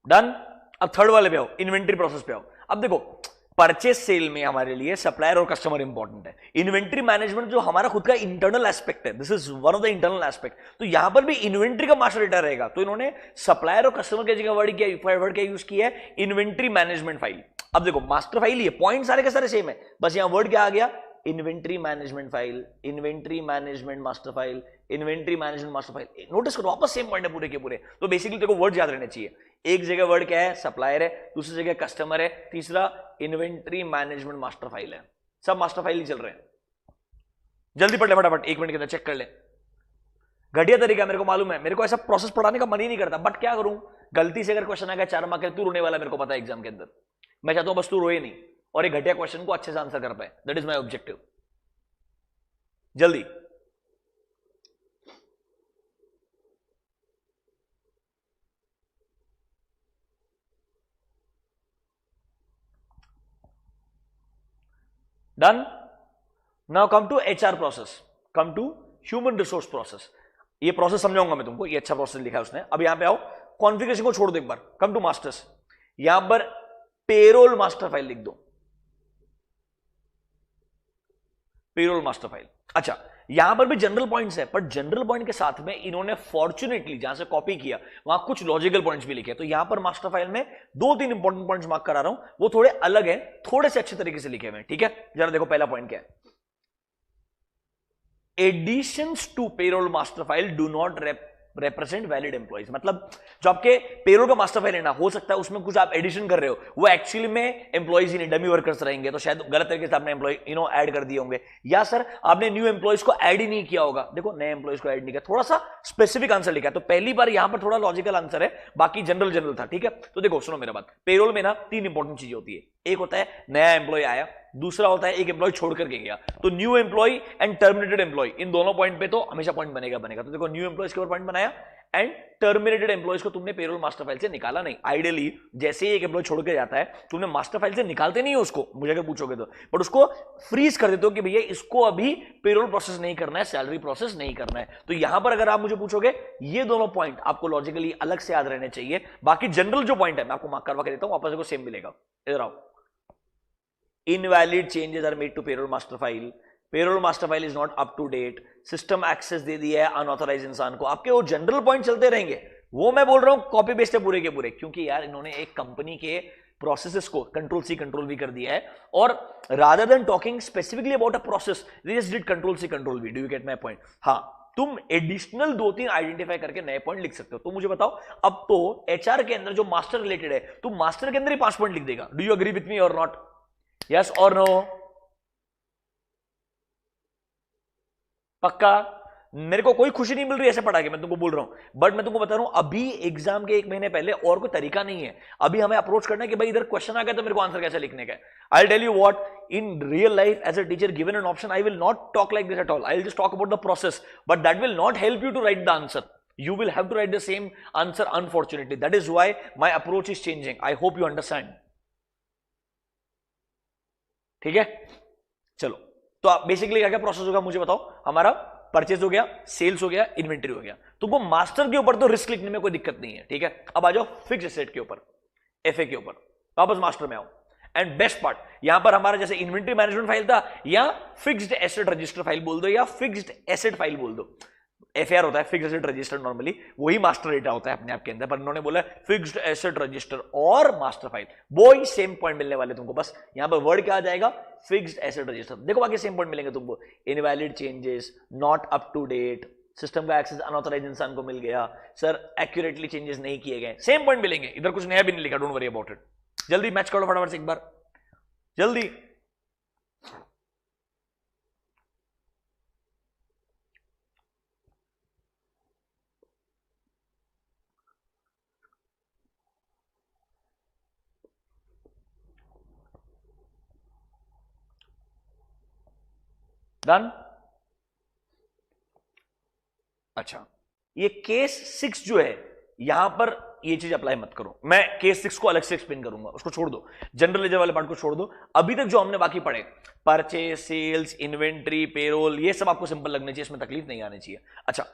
डन। अब थर्ड वाले पे आओ, इन्वेंट्री प्रोसेस पे आओ। अब देखो, परचेस सेल में हमारे लिए सप्लायर और कस्टमर इंपॉर्टेंट है। इन्वेंट्री मैनेजमेंट जो हमारा खुद का इंटरनल एस्पेक्ट है, this is one of the internal aspect. तो यहां पर भी इन्वेंट्री का मास्टर डेटा रहेगा। तो इन्होंने सप्लायर और कस्टमर की जगह वर्ड क्या यूज किया है? Inventory management file. अब देखो मास्टर फाइल ही है, पॉइंट सारे के सारे सेम है, बस यहां वर्ड क्या आ गया? Inventory management file, inventory management master file, inventory management master file. Notice करो वापस सेम पॉइंट है पूरे के पूरे। तो बेसिकली देखो वर्ड याद रहने चाहिए। एक जगह वर्ड क्या है? सप्लायर है, दूसरी जगह कस्टमर है, तीसरा इन्वेंट्री मैनेजमेंट मास्टर फाइल है। सब मास्टर फाइल ही चल रहे हैं। जल्दी पढ़ ले फटाफट, 1 मिनट के अंदर चेक कर ले। घटिया तरीका मेरे को मालूम है, मेरे को ऐसा प्रोसेस पढ़ाने का मन ही नहीं करता, बट क्या करूं? गलती से अगर क्वेश्चन आ गया 4 मार्क, तू रोने वाला मेरे को पता है एग्जाम के अंदर। मैं चाहता हूं बस तू रोए नहीं और एक घटिया क्वेश्चन को अच्छे से आंसर कर पाए। That is my objective. जल्दी। Done. Now come to HR process, come to human resource process. ये प्रोसेस समझाऊंगा मैं तुमको, ये अच्छा प्रोसेस लिखा है उसने। अब यहां पे आओ, कॉन्फ़िगरेशन को छोड़ दो एक बार, कम टू मास्टर्स। यहां पर पेरोल मास्टर फाइल लिख दो, पेरोल मास्टर फाइल। अच्छा, यहां पर भी जनरल पॉइंट्स है, पर जनरल पॉइंट के साथ में इन्होंने फॉर्चुनेटली जहां से कॉपी किया वहां कुछ लॉजिकल पॉइंट्स भी लिखे। तो यहां पर मास्टर फाइल में 2-3 इंपॉर्टेंट पॉइंट्स मार्क करा रहा हूं, वो थोड़े अलग है, थोड़े से अच्छे तरीके से लिखे हुए हैं, ठीक है। जरा देखो पहला पॉइंट क्या है? Additions to payroll master file do not represent valid employees. मतलब जो आपके पेरोल का मास्टर फाइल है ना, हो सकता है उसमें कुछ आप एडिशन कर रहे हो, वो एक्चुअली में एम्प्लॉइज ही नहीं, डमी वर्कर्स रहेंगे। तो शायद गलत तरीके से आपने एम्प्लॉय ऐड कर दिए होंगे, या सर आपने न्यू एम्प्लॉइज को ऐड ही नहीं किया होगा। देखो नए एम्प्लॉइज को ऐड नहीं किया, थोड़ा सा स्पेसिफिक आंसर लिखा है। तो पहली बार यहां पर थोड़ा लॉजिकल आंसर है, बाकी जनरल था, ठीक है। तो देखो सुनो मेरा बात, पेरोल में ना 3 इंपॉर्टेंट चीजें होती है। एक होता है नया एम्प्लॉय आया, दूसरा होता है एक एम्प्लॉय छोड़ करके गया। तो new employ and terminated employ, इन दोनों पॉइंट पे तो हमेशा पॉइंट बनेगा। तो देखो न्यू एम्प्लॉयज के ऊपर पॉइंट बनाया, एंड टर्मिनेटेड एम्प्लॉयज को तुमने पेरोल मास्टर फाइल से निकाला नहीं। आइडियली जैसे ही एक एम्प्लॉय छोड़ के जाता है, तुमने मास्टर फाइल से निकालते नहीं हो उसको, मुझे अगर पूछोगे तो, बट उसको फ्रीज कर देते हो कि भैया इसको अभी पेरोल प्रोसेस नहीं करना है, सैलरी प्रोसेस नहीं करना है। तो यहां पर अगर आप मुझे पूछोगे, ये दोनों पॉइंट आपको लॉजिकली अलग से याद रहने चाहिए। बाकी जनरल जो पॉइंट है मैं आपको मार्क करवा के देता हूं, वापस को सेम मिलेगा। इधर आओ। Invalid changes are made to payroll master file. Payroll master file is not up to date. System access दे दिया है अनऑथराइज इंसान को। आपके वो जनरल पॉइंट चलते रहेंगे, वो मैं बोल रहा हूं कॉपी पेस्ट है पूरे के पूरे, क्योंकि यार इन्होंने एक कंपनी के प्रोसेसेस को कंट्रोल सी कंट्रोल वी कर दिया है, और rather than talking specifically about a process, they just did control C control V. Do you get my point? हाँ, तुम एडिशनल 2-3 आइडेंटिफाई करके नए पॉइंट लिख सकते हो। तो मुझे बताओ, अब तो एचआर के अंदर जो मास्टर रिलेटेड है, तुम मास्टर के अंदर ही 5 पॉइंट लिख देगा। Do you agree with me और नॉट? यस और नो? पक्का? मेरे को कोई खुशी नहीं मिल रही ऐसे पढ़ा के, मैं तुमको बोल रहा हूं, बट मैं तुमको बता रहा हूं अभी एग्जाम के 1 महीने पहले और कोई तरीका नहीं है। अभी हमें अप्रोच करना है कि भाई इधर क्वेश्चन आ गया तो मेरे को आंसर कैसे लिखने का है। I tell you what, in real life as a teacher given an option I will not talk like this at all, I will just talk about the process, but that will not help you to write the answer. You will have to write the same answer, unfortunately. That is why my approach is changing. I hope you understand. ठीक है, चलो तो आप basically क्या क्या process होगा मुझे बताओ। हमारा परचेज हो गया, सेल्स हो गया, इन्वेंटरी हो गया, तो वो मास्टर के ऊपर तो रिस्क लिखने में कोई दिक्कत नहीं है, ठीक है। अब आ जाओ फिक्स एसेट के ऊपर, एफए के ऊपर, वापस मास्टर में आओ। एंड बेस्ट पार्ट, यहां पर हमारा जैसे इन्वेंटरी मैनेजमेंट फाइल था, या फिक्स्ड एसेट रजिस्टर फाइल बोल दो, या फिक्स्ड एसेट फाइल बोल दो। एफआर होता है फिक्स्ड एसेट रजिस्टर, नॉर्मली वही मास्टर डेटा होता है अपने आप के अंदर, पर उन्होंने बोला फिक्स्ड एसेट रजिस्टर और मास्टर फाइल, वो ही सेम पॉइंट मिलने वाले तुमको। बस यहां पर वर्ड क्या आ जाएगा, फिक्स्ड एसेट रजिस्टर। देखो बाकी सेम पॉइंट मिलेंगे तुमको, invalid changes, not up to date, system का एक्सेस अनऑथराइज्ड इंसान को मिल गया, सर एक्यूरेटली चेंजेस नहीं किए गए, सेम पॉइंट मिलेंगे। इधर कुछ नया भी नहीं लिखा, डोंट वरी अबाउट इट। जल्दी मैच करो फटाफट से एक बार, जल्दी। डन। अच्छा, ये केस 6 जो है, यहां पर ये चीज अप्लाई मत करो, मैं केस 6 को अलग से एक्सप्लेन करूंगा, उसको छोड़ दो, जनरल लेजर वाले पार्ट को छोड़ दो। अभी तक जो हमने बाकी पढ़े, परचेज, सेल्स, इन्वेंट्री, पेरोल, ये सब आपको सिंपल लगने चाहिए, इसमें तकलीफ नहीं आनी चाहिए। अच्छा,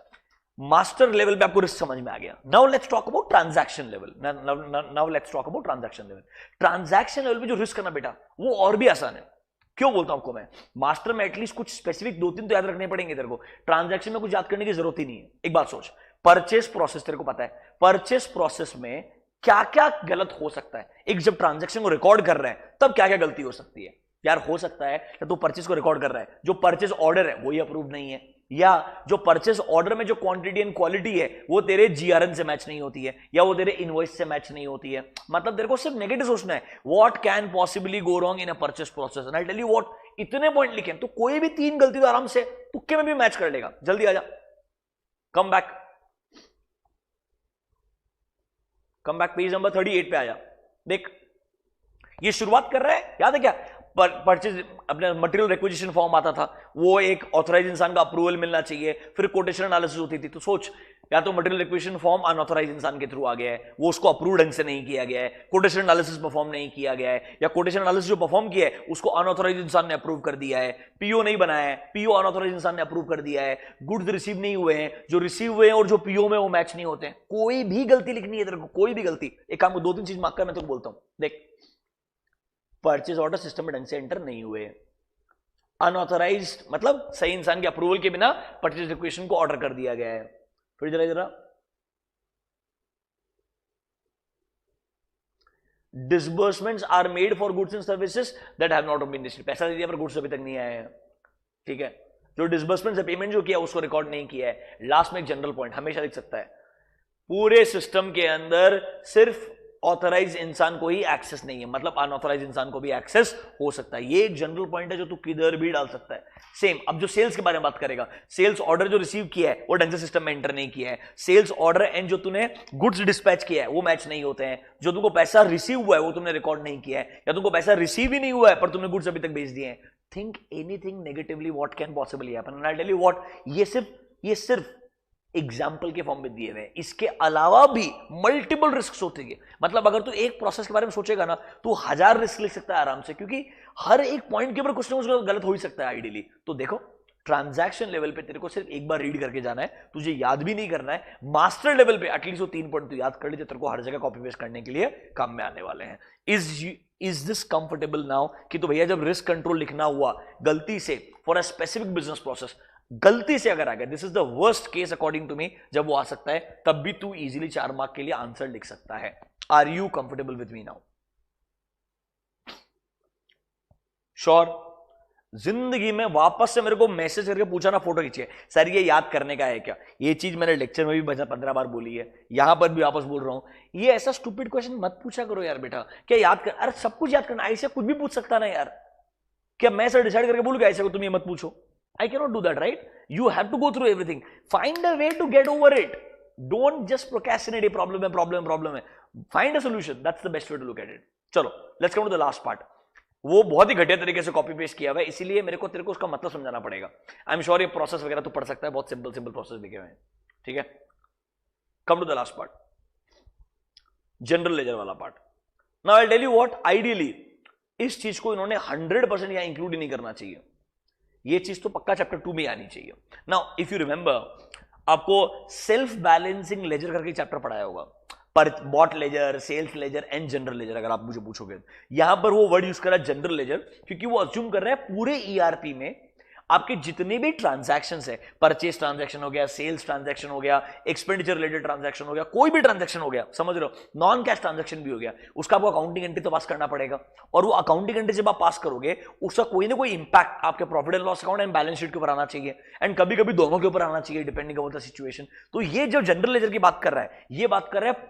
मास्टर लेवल पे आपको रिस्क समझ में आ गया। Now let's talk about transaction level. Now let's talk about transaction level. Transaction level पे जो रिस्क करना बेटा, वो और भी आसान है। क्यों बोलता हूं आपको मैं, मास्टर में एटलीस्ट कुछ स्पेसिफिक 2-3 तो याद रखने पड़ेंगे तेरे को, ट्रांजैक्शन में कुछ याद करने की जरूरत ही नहीं है। एक बात सोच, परचेस प्रोसेस तेरे को पता है, परचेस प्रोसेस में क्या क्या गलत हो सकता है। एक जब ट्रांजैक्शन को रिकॉर्ड कर रहा है तब क्या क्या गलती हो सकती है यार। हो सकता है कि तू परचेस को रिकॉर्ड कर रहा है, जो परचेस ऑर्डर है वही अप्रूव नहीं है, या जो परचेस ऑर्डर में जो क्वांटिटी एंड क्वालिटी है वो तेरे जीआरएन से मैच नहीं होती है, या वो तेरे इनवॉइस से मैच नहीं होती है। मतलब तेरे को सिर्फ नेगेटिव सोचना है, what can possibly go wrong in a purchase process, and I tell you what, इतने पॉइंट लिखे तो कोई भी 3 गलती तो आराम से तुक्के में भी मैच कर लेगा। जल्दी आ जा, कम बैक पेज नंबर 38 पे आया। देख ये शुरुआत कर रहा है, याद है क्या, परचेज अपने मटेरियल रिक्विजिशन फॉर्म आता था, वो एक ऑथराइज इंसान का अप्रूवल मिलना चाहिए, फिर कोटेशन एनालिसिस होती थी। तो सोच, या तो मटेरियल रिक्विजिशन फॉर्म अनऑथराइज इंसान के थ्रू आ गया है, वो उसको अप्रूव ढंग से नहीं किया गया है, कोटेशन एनालिसिस परफॉर्म नहीं किया गया है, या कोटेशन एनालिसिस जो परफॉर्म किया है उसको अनऑथराइज इंसान ने अप्रूव कर दिया है, पीओ नहीं बनाया है, पीओ अनऑथराइज इंसान ने अप्रूव कर दिया है, गुड्स रिसीव नहीं हुए हैं, जो रिसीव हुए हैं और जो पीओ में वो मैच नहीं होते हैं। कोई भी गलती लिखनी है तेरे को, कोई भी गलती। एक काम को 2-3 चीज मार्क कर, मैं तुमको बोलता हूं, देख परचेज ऑर्डर सिस्टम में ढंग से एंटर नहीं हुए, अनऑथराइज्ड मतलब सही इंसान के अप्रूवल के बिना परचेज रिक्वेशन को ऑर्डर कर दिया गया है। फिर जरा disbursements are made for goods and services that have not been received, पैसा दे दिया पर गुड्स अभी तक नहीं आया है, ठीक है। जो डिसबर्समेंट से पेमेंट जो किया उसको रिकॉर्ड नहीं किया है। लास्ट में एक जनरल पॉइंट हमेशा लिख सकता है, पूरे सिस्टम के अंदर सिर्फ ऑथराइज इंसान को ही एक्सेस नहीं है, मतलब अनऑथराइज इंसान को भी एक्सेस हो सकता है। ये एक जनरल पॉइंट है जो तू किधर भी डाल सकता है। सेम अब जो सेल्स के बारे में बात करेगा, सेल्स ऑर्डर जो रिसीव किया है वो ढंग से सिस्टम में एंटर नहीं किया है, सेल्स ऑर्डर एंड जो तूने गुड्स डिस्पैच किया है वो मैच नहीं होते हैं, जो तुमको पैसा रिसीव हुआ है वो तुमने रिकॉर्ड नहीं किया है, या तुमको पैसा रिसीव ही नहीं हुआ है पर तुमने गुड्स अभी तक भेज दिए हैं। Think anything negatively what can possibly happen, and I tell you what, ये सिर्फ एग्जाम्पल के फॉर्म में दिए हुए हैं, इसके अलावा भी मल्टीपल रिस्क होते हैं। मतलब अगर तू एक प्रोसेस के बारे में सोचेगा ना, तू 1000 रिस्क लिख सकता है आराम से, क्योंकि हर एक पॉइंट के ऊपर कुछ ना कुछ गलत हो ही सकता है आइडियली। तो देखो ट्रांजैक्शन लेवल पे तेरे को सिर्फ एक बार रीड करके जाना है, तुझे याद भी नहीं करना है। मास्टर लेवल पे एटलीस्ट वो 3 पॉइंट तो याद कर लीजिए, तेरे को हर जगह कॉपी पेस्ट करने के लिए काम में आने वाले हैं। इज दिस कंफर्टेबल नाउ कि तो भैया जब रिस्क कंट्रोल लिखना हुआ गलती से for a specific business process, गलती से अगर आ गया, this is the worst case according to me, जब वो आ सकता है तब भी तू इजीली 4 मार्क के लिए आंसर लिख सकता है। Are you comfortable with me now? Sure? जिंदगी में वापस से मेरे को मैसेज करके पूछा ना, फोटो खींचिए, सर ये याद करने का है क्या? ये चीज मैंने लेक्चर में भी 15 बार बोली है, यहां पर भी वापस बोल रहा हूं, ये ऐसा स्टूपिड क्वेश्चन मत पूछा करो यार बेटा। क्या याद कर, अरे सब कुछ याद करना, ऐसे कुछ भी पूछ सकता ना यार। क्या मैं सर डिसाइड करके बोलूंगा ऐसे को तुम ये मत पूछो? I cannot do that, right? You have to go through everything. Find a way to get over it. Don't just procrastinate. A problem है. Find a solution. That's the best way to look at it. चलो, let's come to the last part. वो बहुत ही घटिया तरीके से copy paste किया हुआ है, इसीलिए मेरे को तेरे को उसका मतलब समझाना पड़ेगा. आई एम श्योर ये प्रोसेस वगैरह तू पढ़ सकता है, बहुत सिंपल प्रोसेस लिखे हुए हैं. ठीक है, come to the last part, general ledger वाला part. Now I tell you what, ideally इस चीज को इन्होंने 100% यहां इंक्लूड ही नहीं करना चाहिए. ये चीज तो पक्का चैप्टर 2 में आनी चाहिए. नाउ इफ यू रिमेंबर, आपको सेल्फ बैलेंसिंग लेजर करके चैप्टर पढ़ाया होगा, पर bought ledger, sales ledger and general ledger. अगर आप मुझे पूछोगे, यहां पर वो वर्ड यूज करा जनरल लेजर, क्योंकि वो अज्यूम कर रहा है पूरे ईआरपी में आपके जितने भी ट्रांजैक्शन है, परचेज ट्रांजैक्शन हो गया, सेल्स ट्रांजैक्शन हो गया, एक्सपेंडिचर रिलेटेड ट्रांजैक्शन हो गया, कोई भी ट्रांजैक्शन हो गया, समझ रहे हो, नॉन कैश ट्रांजैक्शन भी हो गया, उसका आपको अकाउंटिंग एंट्री तो पास करना पड़ेगा. और वो अकाउंटिंग एंट्री जब आप पास करोगे, उसका कोई ना कोई इंपैक्ट आपके profit and loss account and balance sheet के ऊपर आना चाहिए, एंड कभी कभी दोनों के ऊपर आना चाहिए, डिपेंडिंग ऑन द सिचुएशन. तो ये जो जनरल लेजर की बात कर रहा है, ये बात कर रहा है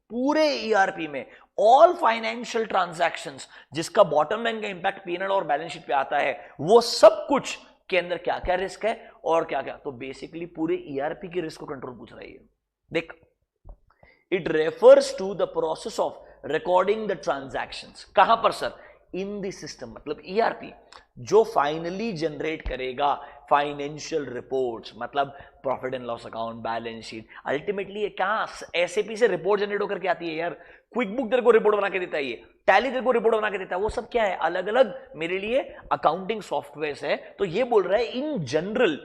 पूरे ईआरपी में ऑल फाइनेंशियल ट्रांजैक्शंस जिसका बॉटम लाइन का इंपैक्ट पीएनएल और बैलेंस शीट पे आता है, वो सब कुछ के अंदर क्या क्या रिस्क है और क्या क्या. तो बेसिकली पूरे ईआरपी की रिस्क को कंट्रोल पूछ रही है. देख, it refers to the process of recording the transactions. कहां पर सर? इन द सिस्टम, मतलब ईआरपी जो फाइनली जनरेट करेगा फाइनेंशियल रिपोर्ट्स, मतलब profit and loss account, balance sheet. Ultimately ये क्या एसएपी से रिपोर्ट जनरेट होकर के आती है यार. क्विक बुक तेरे को रिपोर्ट बना के देता है, ये टैली तेरे को रिपोर्ट बना के देता है. वो सब क्या है? अलग अलग मेरे लिए अकाउंटिंग सॉफ्टवेयर है. तो ये बोल रहा है इन जनरल,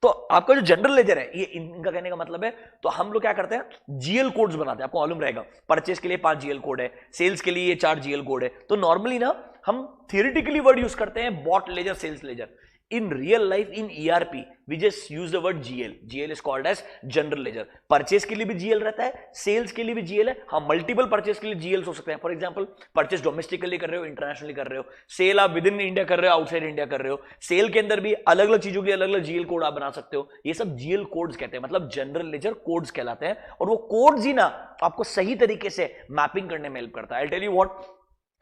तो आपका जो जनरल लेजर है, ये इनका कहने का मतलब है, तो हम लोग क्या करते हैं, जीएल कोड्स बनाते हैं. आपको मालूम रहेगा, परचेज के लिए 5 जीएल कोड है, सेल्स के लिए ये 4 जीएल कोड है. तो नॉर्मली ना हम थियोरेटिकली वर्ड यूज करते हैं bought ledger, sales ledger. In real life, in ERP, we just use the word GL. GL is called as general ledger. Purchase के लिए भी GL रहता है, सेल्स के लिए भी GL है. हाँ, मल्टीपल परचेज के लिए GL हो सकते हैं. फॉर एग्जांपल, परचेज डोमेस्टिकली कर रहे हो, इंटरनेशनली कर रहे हो, सेल आप विद इन इंडिया कर रहे हो, आउटसाइड इंडिया कर रहे हो. सेल के अंदर भी अलग अलग चीजों के अलग अलग GL कोड आप बना सकते हो. ये सब GL कोड्स कहते हैं, मतलब जनरल लेजर कोड्स कहलाते हैं. और वो कोड्स ही ना आपको सही तरीके से मैपिंग करने में हेल्प करता है. आई टेल यू व्हाट,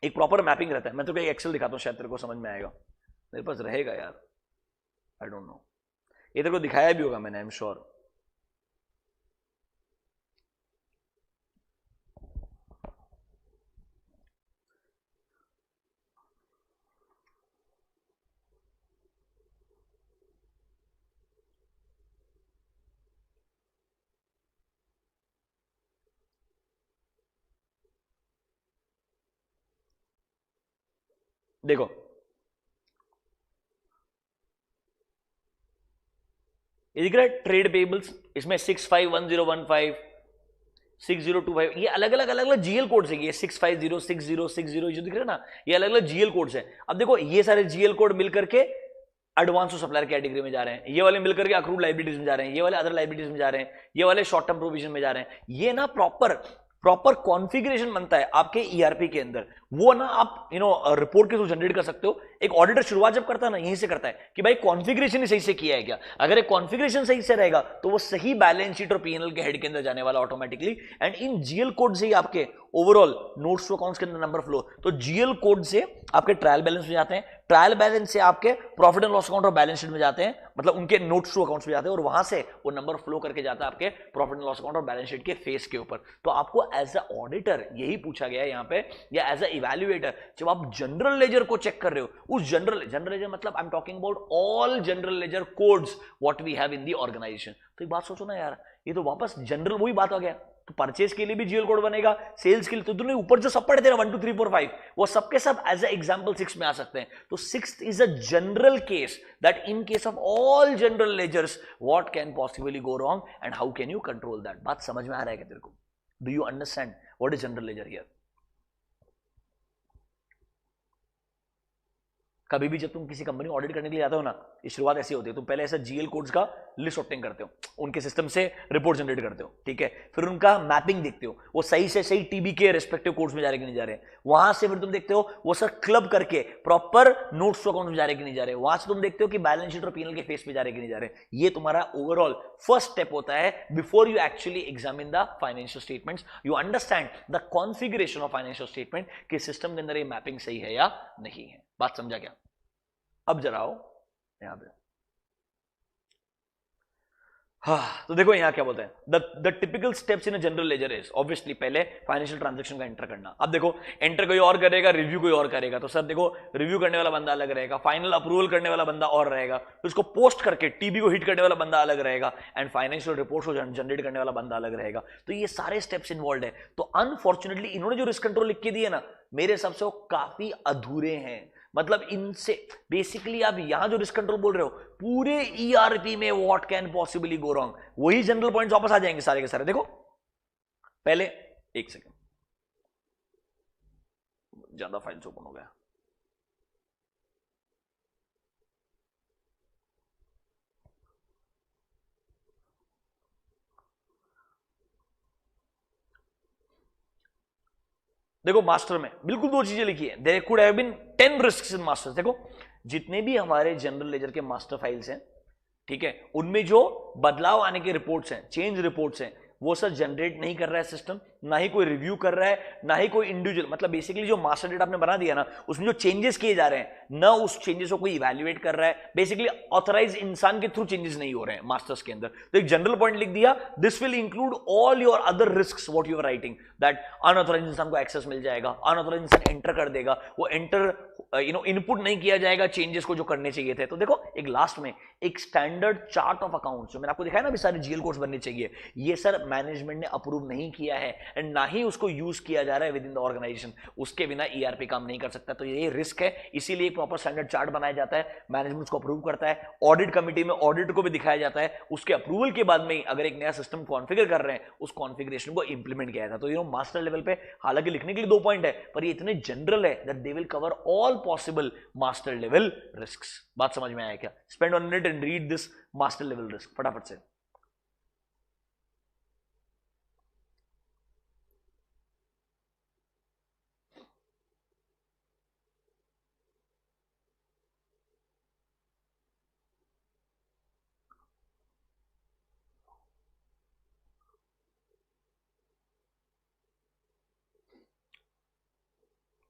एक प्रॉपर मैपिंग रहता है. मैं तो एक एक्सेल दिखाता हूँ, शायद तेरे को समझ में आएगा. मेरे पास रहेगा यार, आई डोंट नो, ये तेरे को दिखाया भी होगा मैंने, आई एम श्योर. देखो, ये दिख रहा है ट्रेड पेबल्स, इसमें 651015 6025, ये अलग अलग जीएल कोड्स है. ये 650 6060 जो दिख रहा है ना, ये अलग अलग जीएल कोड्स है. अब देखो, ये सारे जीएल कोड मिलकर के एडवांस टू सप्लायर कैटेगरी में जा रहे हैं, ये वाले मिलकर के अक्रूड लायबिलिटीज में जा रहे हैं, ये वाले अदर लायबिलिटीज में जा रहे हैं, ये वाले शॉर्ट टर्म प्रोविजन में जा रहे हैं. ये ना प्रॉपर कॉन्फ़िगरेशन बनता है आपके ईआरपी के अंदर. वो ना आप रिपोर्ट के थ्रू जनरेट कर सकते हो. एक ऑडिटर शुरुआत जब करता है ना, यहीं से करता है कि भाई कॉन्फ़िगरेशन ही सही से किया है क्या. अगर एक कॉन्फ़िगरेशन सही से रहेगा तो वो सही बैलेंस शीट और पीएनएल के हेड के अंदर जाने वाला automatically. And in GL code से ही आपके ओवरऑल नोट्स टू अकाउंट्स के अंदर नंबर फ्लो. तो जीएल कोड से आपके ट्रायल बैलेंस में जाते हैं, ट्रायल बैलेंस से आपके प्रॉफिट एंड लॉस अकाउंट और बैलेंस शीट में जाते हैं, मतलब उनके नोट्स टू अकाउंट्स में जाते हैं, और वहां से वो नंबर फ्लो करके जाता है आपके प्रॉफिट एंड लॉस अकाउंट और बैलेंस शीट के फेस के ऊपर. तो आपको एज अ ऑडिटर यही पूछा गया है यहाँ पे, या एज अ इवैल्यूएटर, जब आप जनरल लेजर को चेक कर रहे हो, उस जनरल लेजर मतलब I am talking about all general ledger codes what we have in the organization. तो एक बात सोचो ना यार, ये तो वापस जनरल वही बात आ गया. तो परचेज के लिए भी जीएल कोड बनेगा, सेल्स के लिए, तो तुमने ऊपर जो सब पढ़े थे ना 1 2 3 4 5, वो सबके सब एज अ एग्जांपल 6 में आ सकते हैं. तो 6th is a general case that in case of all general ledgers what can possibly go wrong and how can you control that. बात समझ में आ रहा है क्या तेरे को? Do you understand what is general ledger here? कभी भी जब तुम किसी कंपनी ऑडिट करने के लिए जाते हो ना, ये शुरुआत ऐसी होती है, तुम पहले ऐसा जीएल कोड्स का लिस्ट ऑब्टेन करते हो, उनके सिस्टम से रिपोर्ट जनरेट करते हो, ठीक है. फिर उनका मैपिंग देखते हो, वो सही से सही टीबी के रेस्पेक्टिव कोड्स में जा रहे कि नहीं जा रहे. वहां से फिर तुम देखते हो वो सर क्लब करके प्रॉपर नोट्स टू अकाउंट में जा रहे कि नहीं जा रहे. वहां से तुम देखते हो कि बैलेंस शीट और पीएनएल के फेस में जा रहे कि नहीं जा रहे. ये तुम्हारा ओवरऑल फर्स्ट स्टेप होता है before you actually examine the financial statements. You understand the configuration of financial statement कि सिस्टम के अंदर ये मैपिंग सही है या नहीं है. बात समझा क्या? अब जरा आओ, यहां पे। हाँ, तो देखो यहां क्या बोलते हैं, the typical steps in a general ledger is obviously पहले फाइनेंशियल ट्रांजैक्शन का एंटर करना। अब देखो एंटर कोई और करेगा, रिव्यू कोई और करेगा, तो सर देखो रिव्यू करने वाला बंदा अलग रहेगा, फाइनल अप्रूवल करने वाला बंदा और रहेगा, तो इसको पोस्ट करके टीबी को हिट करने वाला बंदा अलग रहेगा, एंड फाइनेंशियल रिपोर्ट्स को जनरेट करने वाला बंदा अलग रहेगा। तो ये सारे स्टेप्स इन्वॉल्व है। तो अनफॉर्चुनेटली इन्होंने जो रिस्क कंट्रोल लिख के दिए ना, मेरे हिसाब से वो काफी अधूरे हैं। मतलब इनसे बेसिकली आप यहां जो रिस्क कंट्रोल बोल रहे हो, पूरे ईआरपी में what can possibly go wrong, वही जनरल पॉइंट्स वापस आ जाएंगे सारे के सारे। देखो पहले एक सेकंड, ज्यादा फाइल्स ओपन हो गया। देखो मास्टर में बिल्कुल दो चीजें लिखी है, there could have been 10 risks in masters. देखो जितने भी हमारे जनरल लेजर के मास्टर फाइल्स हैं, ठीक है, उनमें जो बदलाव आने के रिपोर्ट्स हैं, चेंज रिपोर्ट्स हैं, वो सर जनरेट नहीं कर रहा है सिस्टम, ना ही कोई रिव्यू कर रहा है, ना ही कोई इंडिविजुअल। मतलब बेसिकली जो मास्टर डेटा आपने बना दिया ना, उसमें जो चेंजेस किए जा रहे हैं ना, उस चेंजेस को कोई इवैल्यूएट कर रहा है। बेसिकली ऑथराइज इंसान के थ्रू चेंजेस नहीं हो रहे हैं मास्टर्स के अंदर। तो एक जनरल पॉइंट लिख दिया, this will include all your other risks what you are writing, that unauthorise इंसान को एक्सेस मिल जाएगा, अनऑथराइज इंसान एंटर कर देगा, वो एंटर इनपुट नहीं किया जाएगा चेंजेस को जो करने चाहिए थे। तो देखो एक लास्ट में एक स्टैंडर्ड चार्ट ऑफ अकाउंट्स जो मैंने आपको दिखाया ना, अभी सारे जीएल कोड्स बनने चाहिए, ये सर मैनेजमेंट ने अप्रूव नहीं किया है, एंड ना ही उसको यूज किया जा रहा है विद इन द ऑर्गेनाइजेशन। उसके बिना ईआरपी काम नहीं कर सकता। तो ये रिस्क है, इसीलिए एक प्रॉपर स्टैंडर्ड चार्ट बनाया जाता है, मैनेजमेंट उसको अप्रूव करता है, ऑडिट कमिटी में ऑडिट को भी दिखाया जाता है, उसके अप्रूवल के बाद में अगर एक नया सिस्टम कॉन्फ़िगर कर रहे हैं, उस कॉन्फ़िगरेशन को इंप्लीमेंट किया जाता है। तो मास्टर लेवल पे हालांकि लिखने के लिए 2 पॉइंट है, पर ये इतने जनरल है that they will cover all possible master level risks. बात समझ में आया क्या? Spend 1 minute and read this master level risk फटाफट से।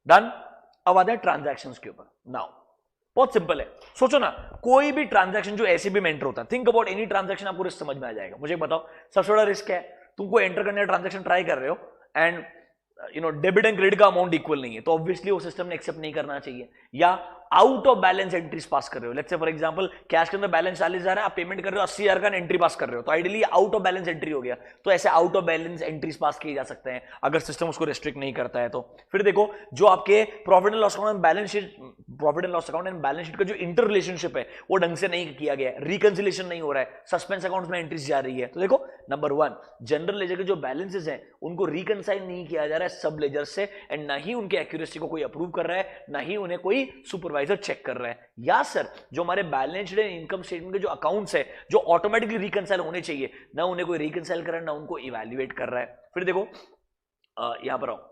डन। अब आते हैं ट्रांजैक्शन के ऊपर। नाउ बहुत सिंपल है, सोचो ना, कोई भी ट्रांजैक्शन जो ऐसे भी में एंटर होता है, थिंक अबाउट एनी ट्रांजैक्शन, आपको रिस्क समझ में आ जाएगा। मुझे बताओ सबसे बड़ा रिस्क है, तुमको एंटर करने का ट्रांजैक्शन ट्राई कर रहे हो एंड डेबिट एंड क्रेडिट का अमाउंट इक्वल नहीं है, तो ऑब्वियसली वो सिस्टम ने एक्सेप्ट नहीं करना चाहिए। या out of balance entries pass कर रहे हो, let's say for example cash के अंदर बैलेंस 40,000 है, आप पेमेंट कर रहे हो 80,000 का, एंट्री पास कर रहे हो, तो ideally out of balance entry हो गया। तो ऐसे out of balance entries pass किए जा सकते हैं अगर सिस्टम उसको रेस्ट्रिक्ट नहीं करता है तो। फिर देखो जो आपके profit and loss account and balance sheet, profit and loss account and balance sheet का जो इंटर रिलेशनशिप है वो ढंग से नहीं किया गया है, रिकंसिलेशन नहीं हो रहा है, सस्पेंस अकाउंट में एंट्रीज जा रही है। तो देखो नंबर 1, जनरल लेजर के जो बैलेंसेस हैं उनको रिकंसाइल नहीं किया जा रहा है सब लेजर से, एंड ना ही उनके एक्यूरेसी को कोई अप्रूव कर रहा है, ना ही उन्हें कोई सुपरवाइजर चेक कर रहा है। या सर जो हमारे बैलेंस शीट इनकम स्टेटमेंट के जो अकाउंट्स है जो ऑटोमेटिकली रिकंसाइल होने चाहिए, ना उन्हें कोई रिकंसाइल कर रहा है, ना उनको इवैल्यूएट कर रहा है। फिर देखो यहां पर आओ,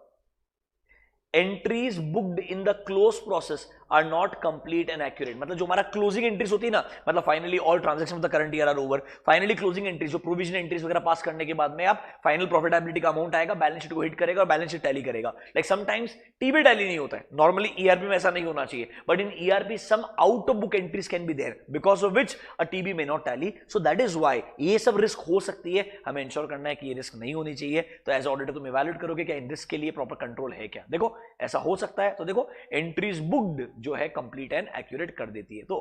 entries booked in the close process are not complete and accurate. मतलब जो हमारा क्लोजिंग एंट्रीज होती है ना, मतलब finally all transaction of the current year are over, finally closing entries जो प्रोविजन एंट्रीज वगैरह पास करने के बाद में आप फाइनल प्रॉफिटेबिलिटी का अमाउंट आएगा, बैलेंस शीट को हिट करेगा और बैलेंस शीट टैली करेगा। लाइक समटाइम्स टीबी टैली नहीं होता है, नॉर्मली ईआरपी में ऐसा नहीं होना चाहिए, but in ERP some out of book entries can be there because of which a TB may not tally. So that is why ये सब रिस्क हो सकती है, हमें इंश्योर करना है कि ये रिस्क नहीं होनी चाहिए। तो एज ऑडिटर तुम इवैल्यूएट करोगे कि इन रिस्क के लिए प्रॉपर कंट्रोल है क्या। देखो ऐसा हो सकता है, तो देखो एंट्रीज बुक्ड जो है कंप्लीट एंड एक्यूरेट कर देती है। तो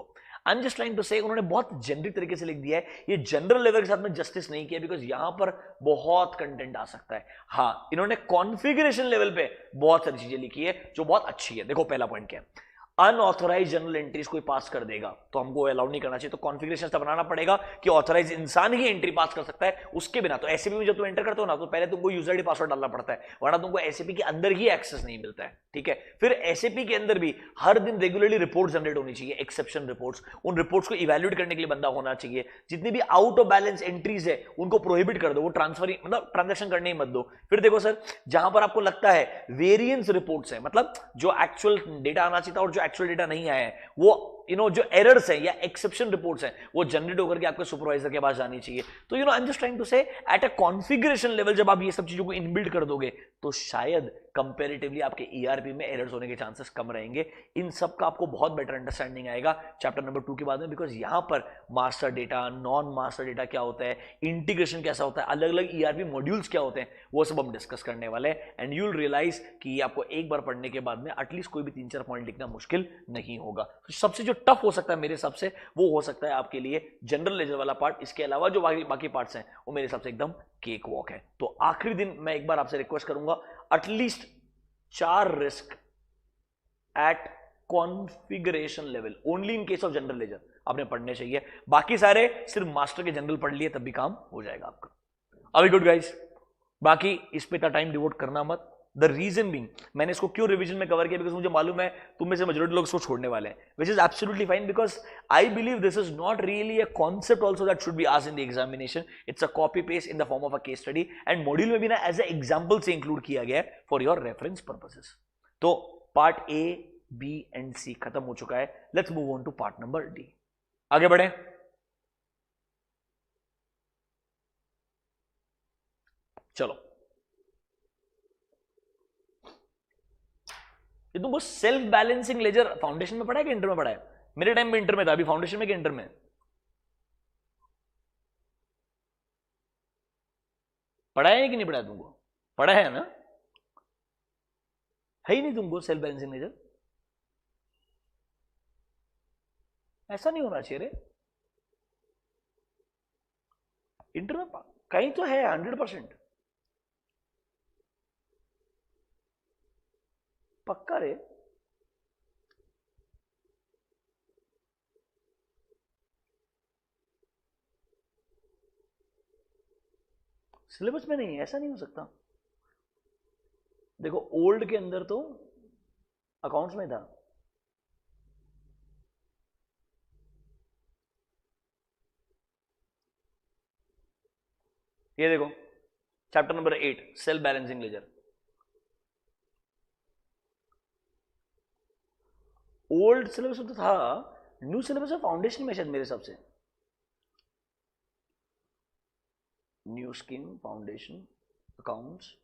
I am just trying to say उन्होंने बहुत जेनरिक तरीके से लिख दिया है, ये जनरल लेवल के साथ में जस्टिस नहीं किया बिकॉज यहां पर बहुत कंटेंट आ सकता है। हाँ इन्होंने कॉन्फ़िगरेशन लेवल पे बहुत सारी चीजें लिखी है जो बहुत अच्छी है। देखो पहला पॉइंट क्या है, अनऑथराइज जनरल एंट्रीज कोई पास कर देगा तो हमको अलाउ नहीं करना चाहिए, तो कॉन्फ़िगरेशन से बनाना पड़ेगा कि ऑथराइज इंसान ही एंट्री पास कर सकता है, उसके बिना। तो एसएपी में जब तुम एंटर करते हो ना, तो पहले तुमको यूजर आईडी पासवर्ड डालना पड़ता है, वरना तुमको एसएपी के अंदर ही एक्सेस नहीं मिलता है, ठीक है। फिर एसएपी के अंदर भी हर दिन रेगुलरली रिपोर्ट जनरेट होनी चाहिए, एक्सेप्शन रिपोर्ट्स, उन रिपोर्ट्स को इवैल्यूएट करने के लिए बंदा होना चाहिए। जितनी भी आउट ऑफ बैलेंस एंट्रीज है उनको प्रोहिबिट कर दो, वो ट्रांसफर मतलब ट्रांजेक्शन करने ही मत दो। फिर देखो सर जहां पर आपको लगता है वेरिएंस रिपोर्ट्स है, मतलब जो एक्चुअल डेटा आना चाहिए था और जो एक्चुअल डेटा नहीं आया है वो जो एरर्स हैं या एक्सेप्शन रिपोर्ट्स हैं वो जनरेट होकर के आपके सुपरवाइजर के पास जानी चाहिए। तो I am just trying to say at a configuration level जब आप ये सब चीजों को इनबिल्ड कर दोगे तो शायद कंपैरेटिवली आपके ईआरपी में एरर्स होने के चांसेस कम रहेंगे। इन सब का आपको बहुत बेटर अंडरस्टैंडिंग आएगा चैप्टर नंबर 2 के बाद में, बिकॉज यहां पर master data, non master data क्या होता है, इंटीग्रेशन कैसा होता है, अलग अलग ईआरपी मॉड्यूल्स क्या होते हैं, वो सब हम डिस्कस करने वाले हैं। एंड यू विल रियलाइज कि आपको एक बार पढ़ने के बाद में एटलीस्ट कोई भी 3-4 पॉइंट लिखना मुश्किल नहीं होगा। तो सबसे जो टफ हो सकता है मेरे हिसाब से वो हो सकता है आपके लिए जनरल लेजर वाला पार्ट। इसके अलावा जो बाकी पार्ट्स हैं वो मेरे हिसाब से एकदम केक वॉक है। तो आखिरी दिन मैं एक बार आपसे रिक्वेस्ट करूंगा at least 4 risk at configuration level only in case of general ledger आपने पढ़ने चाहिए। बाकी सारे सिर्फ मास्टर के जनरल पढ़ लिए तब भी काम हो जाएगा आपका। अभी गुड गाइस, बाकी इस पे इतना टाइम डिवोट करना मत। द रीजन बीइंग मैंने इसको क्यों रिवीजन में कवर किया, बिकॉज मुझे मालूम है तुम में से मेजॉरिटी लोग इसको छोड़ने वाले हैं, which is absolutely fine, because I believe this is not really a concept also that should be asked in the examination. It's a copy paste in the form of a case study and module में भी ना as a example से include किया गया है for your reference purposes. तो part A, B and C खत्म हो चुका है। Let's move on to part number D. आगे बढ़े। चलो, ये तुमको सेल्फ बैलेंसिंग लेजर फाउंडेशन में पढ़ा है कि इंटर में पढ़ा है? मेरे टाइम में इंटर में था, अभी फाउंडेशन में कि इंटर में? पढ़ा है कि नहीं पढ़ा है तुमको? पढ़ा है ना? है ही नहीं तुमको सेल्फ बैलेंसिंग लेजर? ऐसा नहीं होना चाहिए रे। इंटर में कहीं तो है 100%। पक्का रे? सिलेबस में नहीं है, ऐसा नहीं हो सकता। देखो ओल्ड के अंदर तो अकाउंट्स में था। ये देखो chapter number 8 self balancing ledger, old syllabus में तो था, न्यू सिलेबस है फाउंडेशन में शायद मेरे हिसाब से। न्यू स्कीम फाउंडेशन अकाउंट्स,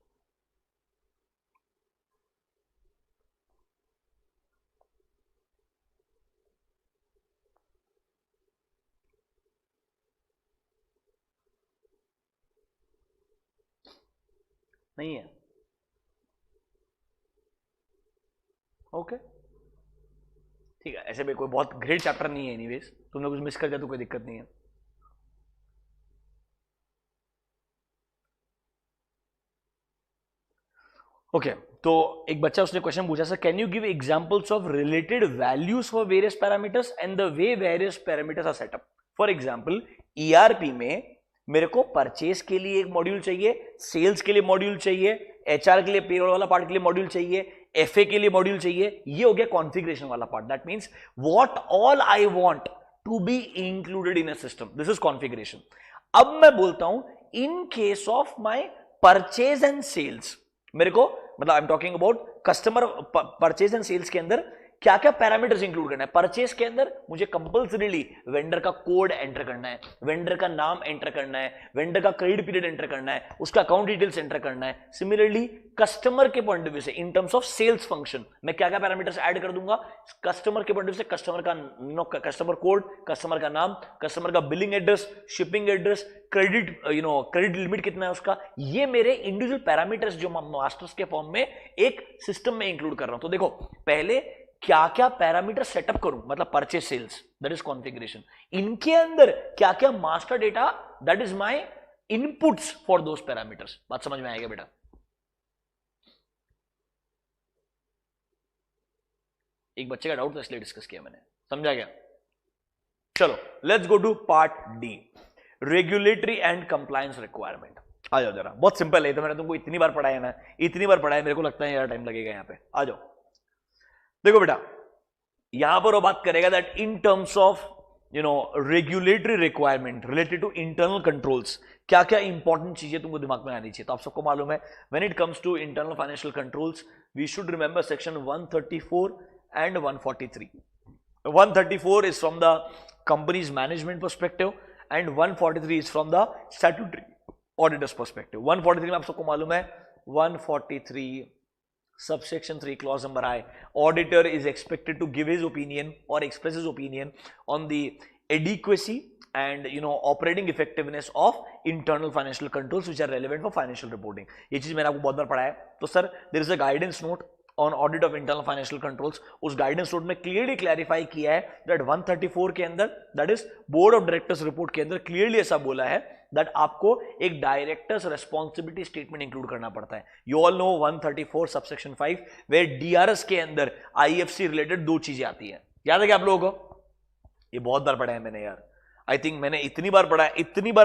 नहीं है। ओके ठीक है, ऐसे भी कोई बहुत ग्रेट चैप्टर नहीं है एनीवेज, तुमने कुछ मिस कर दिया तो कोई दिक्कत नहीं है। ओके तो एक बच्चा उसने क्वेश्चन पूछा sir can you give examples of related values for various parameters and the way various parameters are set up. For example ERP में मेरे को परचेज के लिए एक मॉड्यूल चाहिए, सेल्स के लिए मॉड्यूल चाहिए, एचआर के लिए पेरोल वाला पार्ट के लिए मॉड्यूल चाहिए, एफए के लिए मॉड्यूल चाहिए। ये हो गया कॉन्फ़िगरेशन वाला part. That means what all I want to be included in a system, this is configuration. अब मैं बोलता हूं in case of my purchase and sales, मेरे को मतलब I am talking about customer purchase and sales के अंदर क्या क्या पैरामीटर्स इंक्लूड करना है। परचेज के अंदर मुझे कंपल्सरीली वेंडर का कोड एंटर करना है, वेंडर का नाम एंटर करना है, वेंडर का क्रेडिट पीरियड एंटर करना है, उसका अकाउंट डिटेल्स एंटर करना है। सिमिलरली कस्टमर के पॉइंट ऑफ व्यू से in terms of sales function मैं क्या क्या पैरामीटर्स ऐड कर दूंगा। कस्टमर के पॉइंट ऑफ व्यू से कस्टमर का कस्टमर कोड, कस्टमर का नाम, कस्टमर का billing address, shipping address, credit credit limit कितना है उसका, ये मेरे इंडिविजुअल पैरामीटर्स जो मास्टर्स के फॉर्म में एक सिस्टम में इंक्लूड कर रहा हूं। तो देखो पहले क्या क्या पैरामीटर सेटअप करूं, मतलब purchase sales that is configuration, इनके अंदर क्या क्या master data that is my inputs for those parameters. बात समझ में आएगा बेटा? एक बच्चे का डाउट था इसलिए डिस्कस किया मैंने, समझा गया? चलो let's go to part D, regulatory and compliance requirement. आ जाओ जरा, बहुत सिंपल है, तो मैंने तुमको इतनी बार पढ़ाया ना, इतनी बार पढ़ाया, मेरे को लगता है यार टाइम लगेगा यहाँ पे। आ जाओ देखो बेटा, यहां पर वो बात करेगा that in terms of regulatory requirement related to internal controls क्या क्या इंपॉर्टेंट चीजें तुमको दिमाग में आनी चाहिए। तो आप सबको मालूम है when it comes to internal financial controls we should remember section 134 and 143। 134 is from the company's management perspective and 143 is from the statutory auditor's perspective. 143 में आप सबको मालूम है 143 subsection 3 clause number I, auditor is expected to give his opinion or express his opinion on the adequacy and operating effectiveness of internal financial controls which are relevant for financial reporting. ये चीज मैंने आपको बहुत बार पढ़ा है. तो sir there is a guidance note on audit of internal financial controls. उस guidance note में clearly clarify किया है that 134 के अंदर, that is board of directors report के अंदर clearly ऐसा बोला है that आपको एक डायरेक्टर्स रेस्पॉन्सिबिलिटी स्टेटमेंट इंक्लूड करना पड़ता है. You all know 134 subsection 5 where DRS के अंदर आईएफसी रिलेटेड दो चीजें आती है. याद है क्या आप लोगों को? ये बहुत बार पढ़ा है मैंने यार. आई थिंक मैंने इतनी बार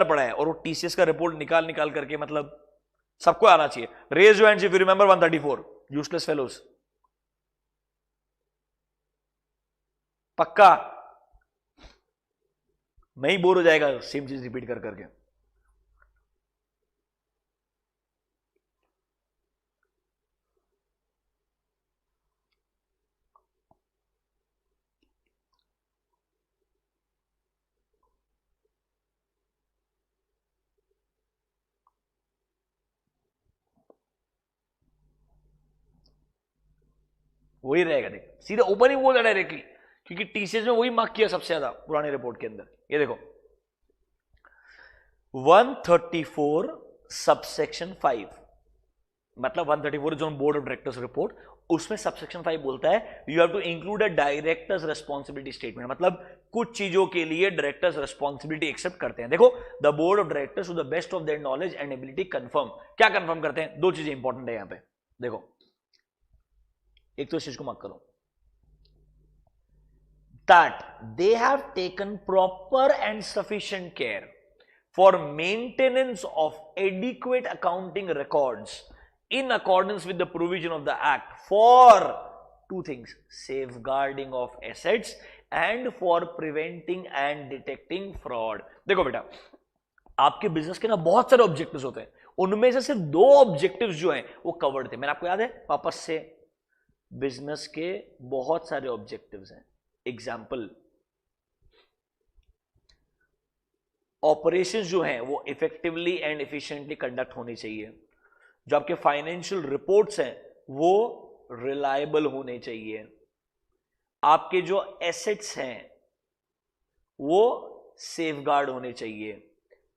पढ़ा है और वो टीसीएस का रिपोर्ट निकाल करके मतलब सबको आना चाहिए. Raise your hands if you remember 134. Useless fellows. पक्का नहीं बोर हो जाएगा सेम चीज रिपीट कर करके. वही रहेगा. देख सीधे ओपन ही बोल डायरेक्टली क्योंकि टीसीएस में वही मार्क किया सबसे ज्यादा पुराने रिपोर्ट के अंदर. ये देखो 134 सबसेक्शन 5 मतलब 134 जो बोर्ड ऑफ डायरेक्टर्स रिपोर्ट, उसमें सबसेक्शन 5 बोलता है you have to include a directors responsibility statement. मतलब कुछ चीजों के लिए डायरेक्टर्स रेस्पॉन्सिबिलिटी एक्सेप्ट करते हैं. देखो the board of directors to the best of their knowledge and ability confirm. क्या कंफर्म करते हैं? दो चीजें इंपॉर्टेंट है यहां पे. देखो एक तो इस चीज को मार्क करो that they have taken proper and sufficient care for maintenance of adequate accounting records in accordance with the provision of the act for two things: safeguarding of assets and for preventing and detecting fraud. देखो बेटा आपके business के ना बहुत सारे objectives होते हैं, उनमें से सिर्फ दो ऑब्जेक्टिव्स जो हैं वो कवर्ड थे. मैंने आपको याद है वापस से बिजनेस के बहुत सारे ऑब्जेक्टिव्स हैं. एग्जाम्पल ऑपरेशंस जो हैं वो इफेक्टिवली एंड एफिशिएंटली कंडक्ट होनी चाहिए. जो आपके फाइनेंशियल रिपोर्ट्स हैं वो रिलायबल होने चाहिए. आपके जो एसेट्स हैं वो सेफगार्ड होने चाहिए.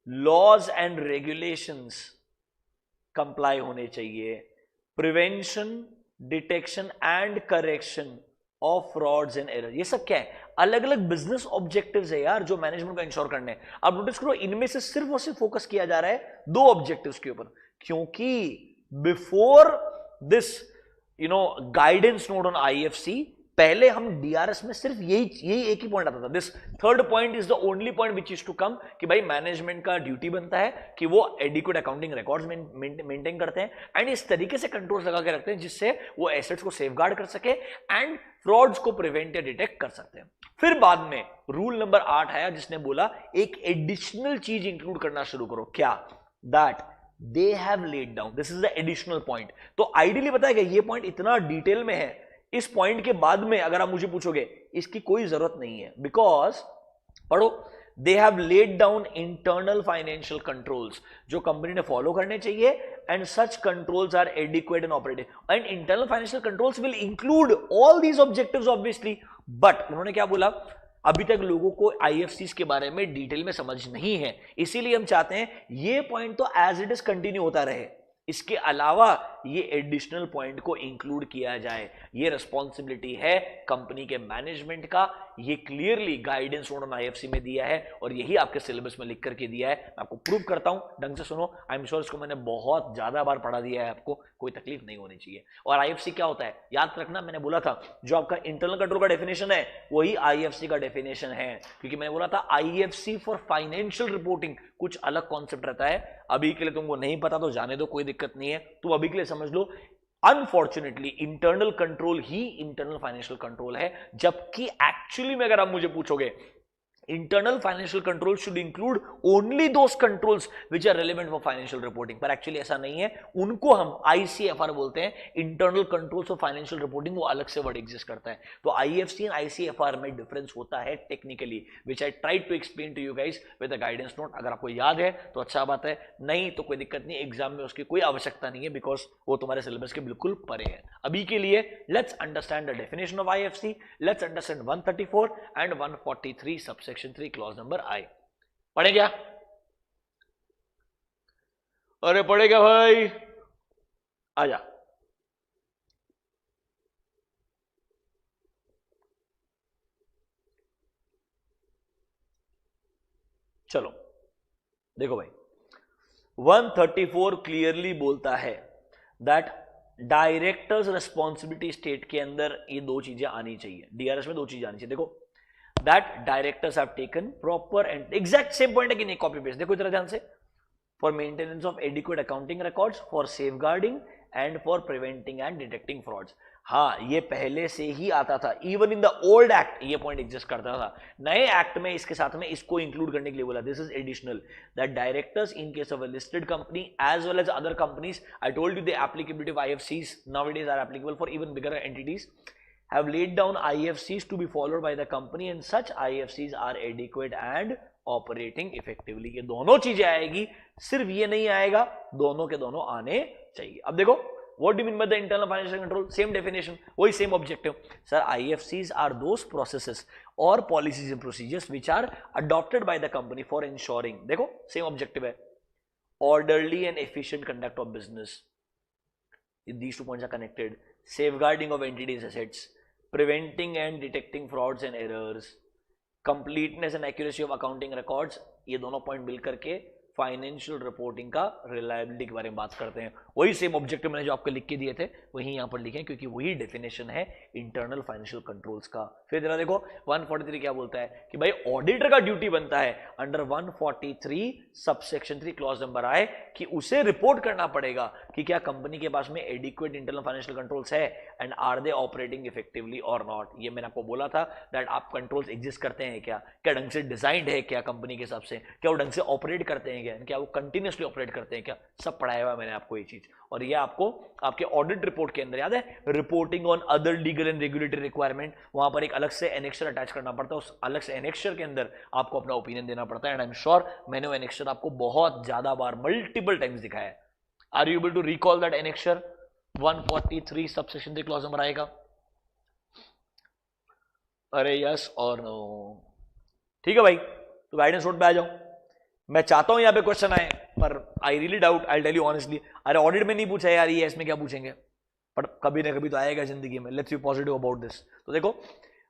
लॉज एंड रेगुलेशंस कंप्लाई होने चाहिए. Prevention, detection and correction of frauds and error. ये सब क्या है? अलग अलग बिजनेस ऑब्जेक्टिव्स है यार जो मैनेजमेंट को इंश्योर करने हैं. अब नोटिस करो इनमें से सिर्फ और सिर्फ फोकस किया जा रहा है दो ऑब्जेक्टिव्स के ऊपर, क्योंकि before this guidance note on IFC पहले हम डीआरएस में सिर्फ यही एक ही पॉइंट आता था. This third point is the only point which is to come कि भाई मैनेजमेंट का ड्यूटी बनता है कि वो एडिक्वेट अकाउंटिंग रिकॉर्ड्स मेंटेन करते हैं एंड इस तरीके से कंट्रोल्स लगा के रखते हैं जिससे वो एसेट्स को सेफगार्ड कर सके एंड फ्रॉड्स को प्रिवेंट या डिटेक्ट कर सकते हैं. फिर बाद में रूल नंबर 8 आया जिसने बोला एक एडिशनल चीज इंक्लूड करना शुरू करो. क्या? That they have laid down. This is the additional point. तो आइडियली बताया गया ये पॉइंट इतना डिटेल में है, इस पॉइंट के बाद में अगर आप मुझे पूछोगे इसकी कोई जरूरत नहीं है. बिकॉज पढ़ो they have laid down internal financial controls जो कंपनी ने फॉलो करने चाहिए and such controls are adequate and operative and internal financial controls will include all these objectives obviously. But उन्होंने क्या बोला? अभी तक लोगों को आईएफसीज के बारे में डिटेल में समझ नहीं है, इसीलिए हम चाहते हैं ये पॉइंट तो एज इट इज कंटिन्यू होता रहे. इसके अलावा ये एडिशनल पॉइंट को इंक्लूड किया जाए. ये रिस्पॉन्सिबिलिटी है कंपनी के मैनेजमेंट का. ये clearly guidance note on IFC में दिया है और यही आपके सिलेबस में लिख करके दिया है. मैं आपको प्रूव करता हूं, ढंग से सुनो. आई एम श्योर इसको मैंने बहुत ज्यादा बार पढ़ा दिया है, आपको कोई तकलीफ नहीं होनी चाहिए. और आईएफसी क्या होता है याद रखना, मैंने बोला था जो आपका इंटरनल कंट्रोल का डेफिनेशन है वही आईएफसी का डेफिनेशन है, क्योंकि मैंने बोला था आईएफसी फॉर फाइनेंशियल रिपोर्टिंग कुछ अलग कॉन्सेप्ट रहता है. अभी के लिए तुमको नहीं पता तो जाने दो, कोई दिक्कत नहीं है. तुम अभी के लिए समझ लो अनफॉर्चुनेटली इंटरनल कंट्रोल ही इंटरनल फाइनेंशियल कंट्रोल है, जबकि एक्चुअली में अगर आप मुझे पूछोगे Internal financial controls should include only those controls which are relevant for financial reporting. पर एक्चुअली ऐसा नहीं है, उनको हम ICFR बोलते हैं, internal controls of financial reporting, वो अलग से वर्ड एग्जिस्ट करता है. तो IFC एंड ICFR में डिफरेंस होता है technically, which I tried to explain to you guys with a guidance note. अगर आपको याद है तो अच्छा बात है, नहीं तो कोई दिक्कत नहीं, एग्जाम में उसकी कोई आवश्यकता नहीं है, बिकॉज वो तुम्हारे सिलेबस के बिल्कुल परे है. अभी के लिए let's understand the definition of IFC, let's understand 134 and 143 subsection 3 clause number I. पढ़े क्या? अरे पढ़ेगा भाई, आजा. चलो देखो भाई, 134 क्लियरली बोलता है दैट डायरेक्टर्स रिस्पॉन्सिबिलिटी स्टेट के अंदर ये दो चीजें आनी चाहिए. DRS में दो चीजें आनी चाहिए. देखो, that directors have taken proper and exact same point है कि नहीं, कॉपी पेस्ट. देखो इतना ध्यान से, for maintenance of adequate accounting records, for safeguarding and for preventing and detecting frauds. हाँ, ये पहले से ही आता था, even in the old act ये पॉइंट एग्जिस्ट करता था. नए एक्ट में इसके साथ में इसको इंक्लूड करने के लिए बोला, this is additional, that directors in case of a listed company as well as other companies, I told you the applicability of IFCs nowadays are applicable for even bigger entities, have laid down IFCs to be followed by the company and such IFCs are adequate and operating effectively. ये दोनों चीजें आएगी, सिर्फ ये नहीं आएगा, दोनों के दोनों आने चाहिए. अब देखो, what do you mean by the internal financial control? Same definition, वही same objective. Sir, IFCs are those processes or policies and procedures which are adopted by the company for ensuring, देखो same objective है, orderly and efficient conduct of business. These 2 points are connected. Safeguarding of entities' assets, preventing and detecting frauds and errors, completeness and accuracy of accounting records. ये दोनों point मिल करके financial reporting का reliability के बारे में बात करते हैं. वही सेम ऑब्जेक्टिव मैंने जो आपको लिख के दिए थे वही यहां पर लिखे, क्योंकि वही डेफिनेशन है इंटरनल फाइनेंशियल कंट्रोल्स का. फिर जरा देखो 143 क्या बोलता है कि भाई ऑडिटर का ड्यूटी बनता है under 143 subsection 3 clause number I कि उसे रिपोर्ट करना पड़ेगा कि क्या कंपनी के पास में एडिक्वेट इंटरनल फाइनेंशियल कंट्रोल्स है and are they operating effectively और नॉट. ये मैंने आपको बोला था दैट आप कंट्रोल्स एग्जिस्ट करते हैं क्या, क्या ढंग से डिजाइंड है क्या कंपनी के हिसाब से, क्या वो ढंग से ऑपरेट करते हैं क्या वो कंटिन्यूअसली ऑपरेट करते हैं क्या, सब पढ़ाया हुआ मैंने आपको ये चीज. और ये आपको आपके ऑडिट रिपोर्ट के अंदर याद है, reporting on other legal and regulatory requirement, वहां पर एक अलग से एनेक्सर अटैच करना पड़ता है, उस अलग से एनेक्सर के अंदर आपको अपना ओपिनियन देना पड़ता है. एंड आई एम श्योर मैंने वो एनेक्सर आपको बहुत ज्यादा बार मल्टीपल टाइम्स दिखाया है. Are you able to recall that annexure 143 subsection 3 clause number आएगा? अरे यस और नो. ठीक है भाई, तो गाइडेंस नोट पे आ जाओ. मैं चाहता हूं यहां पे क्वेश्चन आए, पर I really doubt, I tell you honestly. अरे ऑडिट में नहीं पूछा यार, ये इसमें क्या पूछेंगे, पर कभी ना कभी तो आएगा जिंदगी में. Let's be positive about this. तो देखो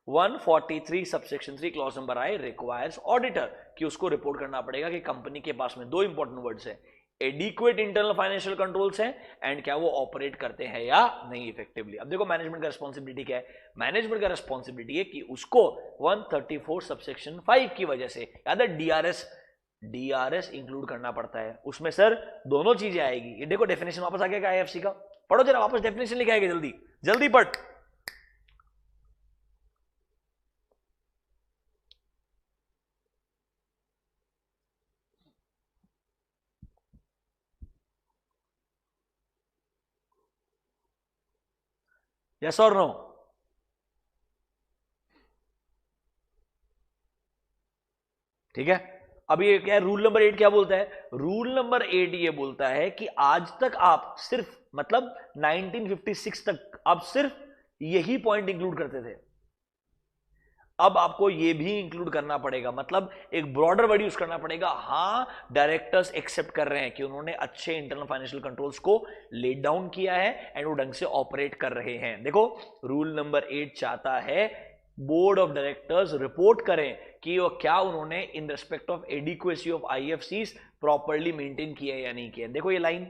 143 subsection 3 clause number I requires auditor कि उसको रिपोर्ट करना पड़ेगा कि कंपनी के पास में दो इंपॉर्टेंट वर्ड्स है, एडिक्वेट इंटरनल फाइनेंशियल कंट्रोल्स हैं एंड क्या वो ऑपरेट करते हैं या नहीं इफेक्टिवली. अब देखो मैनेजमेंट का रिस्पॉन्सिबिलिटी क्या है, मैनेजमेंट का रिस्पॉन्सिबिलिटी है कि उसको 134 सबसेक्शन 5 की वजह से याद है DRS इंक्लूड करना पड़ता है. उसमें सर दोनों चीजें आएगी. ये देखो डेफिनेशन वापस आ गया IFC का, पढ़ो जरा वापस डेफिनेशन लिखा आएगा, जल्दी जल्दी पढ़. यस और नो? ठीक है. अब ये क्या रूल नंबर 8 क्या बोलता है? रूल नंबर 8 ये बोलता है कि आज तक आप सिर्फ मतलब 1956 तक आप सिर्फ यही पॉइंट इंक्लूड करते थे. अब आपको ये भी इंक्लूड करना पड़ेगा, मतलब एक ब्रॉडर वर्ड यूज करना पड़ेगा. हाँ, डायरेक्टर्स एक्सेप्ट कर रहे हैं कि उन्होंने अच्छे इंटरनल फाइनेंशियल कंट्रोल्स को लेट डाउन किया है एंड वो ढंग से ऑपरेट कर रहे हैं. देखो रूल नंबर 8 चाहता है बोर्ड ऑफ डायरेक्टर्स रिपोर्ट करें कि वो क्या उन्होंने in respect of adequacy of IFCs properly maintain किया या नहीं किया. देखो ये लाइन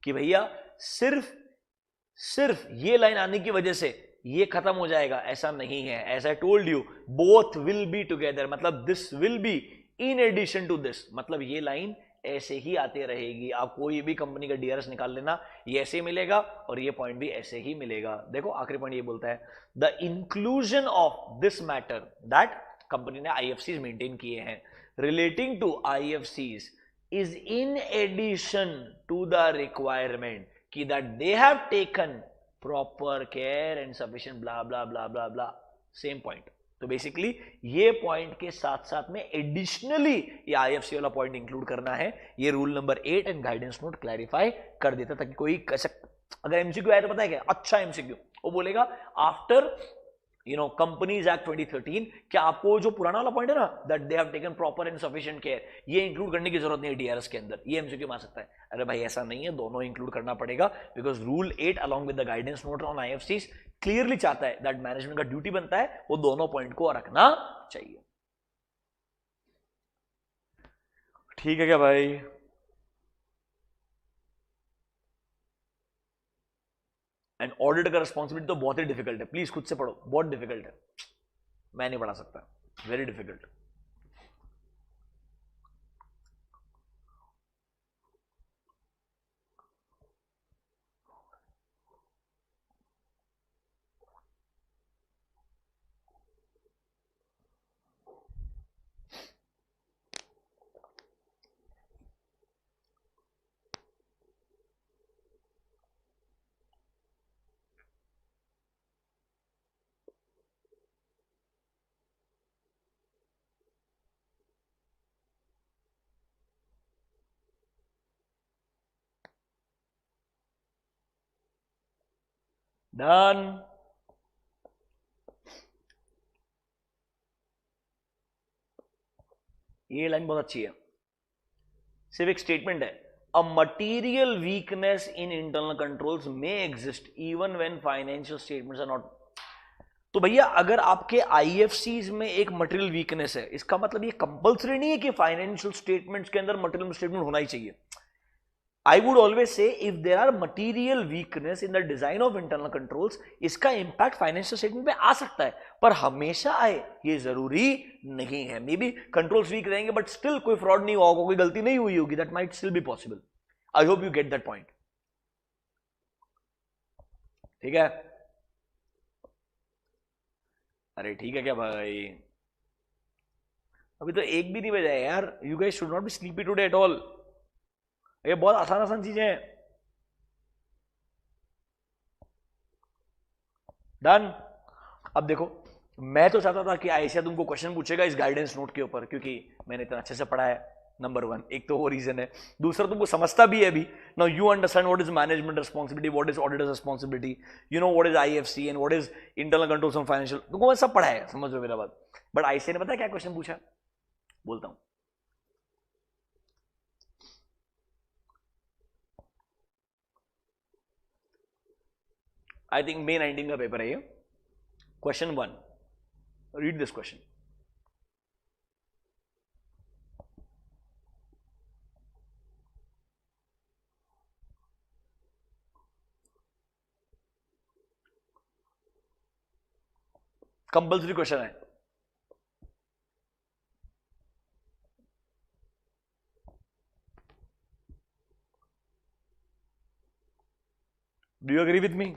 कि भैया सिर्फ ये लाइन आने की वजह से ये खत्म हो जाएगा, ऐसा नहीं है. As I told you, both will be together, मतलब this will be in addition to this, मतलब ये लाइन ऐसे ही आते रहेगी. आप कोई भी कंपनी का DRS निकाल लेना, ये ऐसे ही मिलेगा और ये पॉइंट भी ऐसे ही मिलेगा. देखो आखिरी पॉइंट ये बोलता है, the inclusion of this matter that company ने आईएफसीज मेंटेन किए हैं, relating to IFCs is in addition to the requirement कि that they have taken proper care and sufficient blah blah blah blah blah, same point. तो basically ये point के साथ साथ में एडिशनली ये आईएफसी वाला पॉइंट इंक्लूड करना है। ये rule number 8 and guidance note clarify कर देता, ताकि कोई अगर एमसीक्यू आया तो पता है क्या अच्छा एमसीक्यू, वो बोलेगा आफ्टर कंपनीज एक्ट 2013, क्या आपको जो पुराना वाला पॉइंट है ना that they have taken proper and sufficient care, ये इंक्लूड करने की जरूरत नहीं है डीआरएस के अंदर, ये एमसीक्यू में आ सकता है। अरे भाई ऐसा नहीं है, दोनों इंक्लूड करना पड़ेगा, because rule 8 along with the guidance note on IFCs clearly चाहता है दैट मैनेजमेंट का ड्यूटी बनता है वो दोनों पॉइंट को रखना चाहिए। ठीक है क्या भाई? एंड ऑडिट का रिस्पॉन्सिबिलिटी तो बहुत ही डिफिकल्ट है, प्लीज खुद से पढ़ो, बहुत डिफिकल्ट है, मैं नहीं पढ़ा सकता, वेरी डिफिकल्ट। डन। ये लाइन बहुत अच्छी है, सिर्फ एक स्टेटमेंट है, a material weakness in internal controls में exist even when financial statements are not. तो भैया अगर आपके आईएफसीज में एक मटेरियल वीकनेस है, इसका मतलब ये कंपल्सरी नहीं है कि फाइनेंशियल स्टेटमेंट्स के अंदर मटेरियल स्टेटमेंट होना ही चाहिए। I would always say if there are material weakness in the design of internal controls, इसका impact financial statement पे आ सकता है, पर हमेशा आए ये जरूरी नहीं है। मे बी कंट्रोल्स वीक रहेंगे बट स्टिल कोई फ्रॉड नहीं हुआ होगा, कोई गलती नहीं हुई होगी, that might still be possible. I hope you get that point. ठीक है? अरे ठीक है क्या भाई? अभी तो एक भी नहीं बजा है यार। You guys should not be sleepy today at all. ये बहुत आसान आसान चीजें हैं। डन। अब देखो, मैं तो चाहता था कि आयशा तुमको क्वेश्चन पूछेगा इस गाइडेंस नोट के ऊपर, क्योंकि मैंने इतना अच्छे से पढ़ा है। नंबर 1, एक तो वो रीजन है, दूसरा तुमको समझता भी है अभी। Now you understand what is management responsibility, what is auditors responsibility, you know what is IFC and what is internal controls on financial, तुमको मैं सब पढ़ा है, समझ लो मेरा बात। बट आयशा ने पता है क्या क्वेश्चन पूछा? बोलता हूं। आई थिंक May 19 का पेपर है ये। Question 1, read this question. Compulsory question है। Do you agree with me?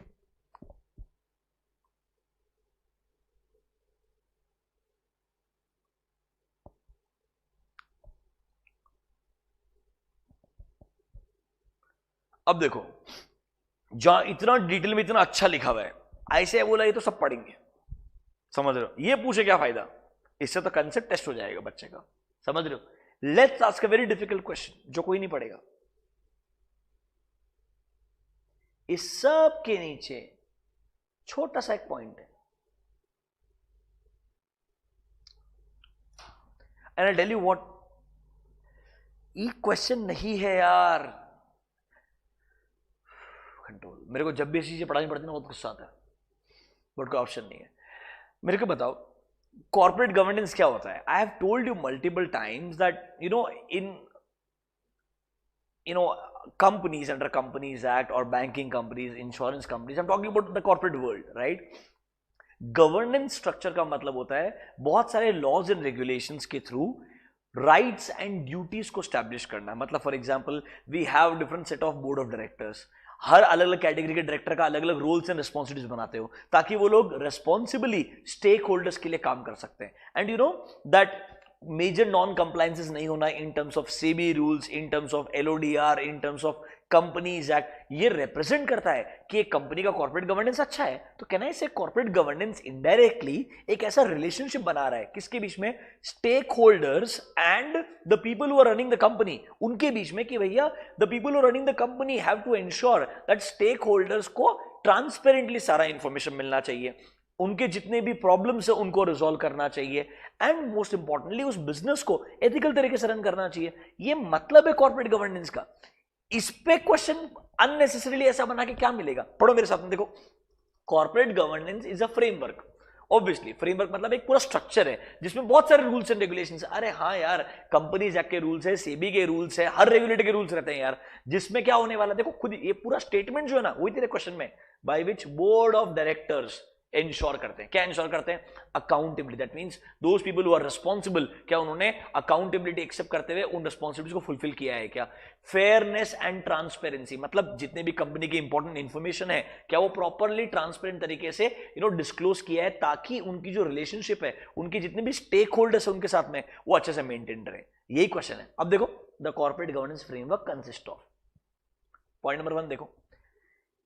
अब देखो, जहां इतना डिटेल में इतना अच्छा लिखा हुआ है, ऐसे बोला ये तो सब पढ़ेंगे, समझ रहे हो? ये पूछे क्या फायदा, इससे तो कंसेप्ट टेस्ट हो जाएगा बच्चे का, समझ रहे हो? Let's ask a very difficult question जो कोई नहीं पढ़ेगा। इस सब के नीचे छोटा सा एक पॉइंट है, and I tell you what, ये क्वेश्चन नहीं है यार, कंट्रोल। मेरे को जब भी ऐसी चीजें पढ़ानी पड़ती है ना बहुत गुस्सा आता है, बट कोई ऑप्शन नहीं है। मेरे को बताओ कॉर्पोरेट गवर्नेंस क्या होता है? I have told you multiple times that in companies under Companies Act or banking companies, insurance companies, I'm talking about the corporate world, right? Governance structure का मतलब होता है बहुत सारे लॉज एंड रेगुलेशंस के थ्रू राइट्स एंड ड्यूटीज को establish करना, मतलब for example we have different set of board of directors, हर अलग अलग कैटेगरी के डायरेक्टर का अलग अलग रोल्स एंड रिस्पॉन्सिबिलिटीज बनाते हो ताकि वो लोग रेस्पॉन्सिबली स्टेक होल्डर्स के लिए काम कर सकते हैं. And you know that major non compliances नहीं होना in terms of SEBI rules, in terms of LODR, in terms of companies act, ये रिप्रेजेंट करता है कि एक कंपनी का कॉर्पोरेट गवर्नेंस अच्छा है. तो कहना है इसे कॉर्पोरेट गवर्नेंस इनडायरेक्टली एक ऐसा रिलेशनशिप बना रहा है किसके बीच में, stakeholders and the people who are running the company, उनके बीच में, कि भैया the people who are running the company have to ensure that stakeholders को ट्रांसपेरेंटली सारा इंफॉर्मेशन मिलना चाहिए, उनके जितने भी प्रॉब्लम्स है उनको रिजॉल्व करना चाहिए, एंड मोस्ट इंपॉर्टेंटली उस बिजनेस को एथिकल तरीके से रन करना चाहिए. ये मतलब है कॉर्पोरेट गवर्नेंस का. इस पे क्वेश्चन अननेसेसरीली ऐसा बना के क्या मिलेगा, पढ़ो मेरे साथ में. देखो, corporate governance is a framework. Obviously framework मतलब एक पूरा स्ट्रक्चर है जिसमें बहुत सारे रूल्स एंड रेगुलेशंस. अरे हाँ यार, कंपनीज एक्ट के रूल्स है, सेबी के रूल्स है, हर रेगुलेटर के रूल्स रहते हैं यार, जिसमें क्या होने वाला. देखो खुद ये पूरा स्टेटमेंट जो है ना, वही तेरे क्वेश्चन में, by which board of directors ensure करते हैं. क्या इंश्योर करते हैं? Accountability. That means those people who are responsible, क्या उन्होंने अकाउंटेबिलिटी एक्सेप्ट करते हुए उन रिस्पॉन्सिबिलिटीज को फुलफिल किया है क्या. फेयरनेस एंड ट्रांसपेरेंसी, मतलब जितने भी कंपनी की इंपॉर्टेंट इंफॉर्मेशन है क्या वो प्रॉपरली ट्रांसपेरेंट तरीके से डिस्क्लोज किया है ताकि उनकी जो रिलेशनशिप है, उनकी जितने भी स्टेक होल्डर्स है उनके साथ में, वो अच्छे से मेंटेन रहे. यही क्वेश्चन है. अब देखो, the corporate governance framework consist of, point number 1 देखो,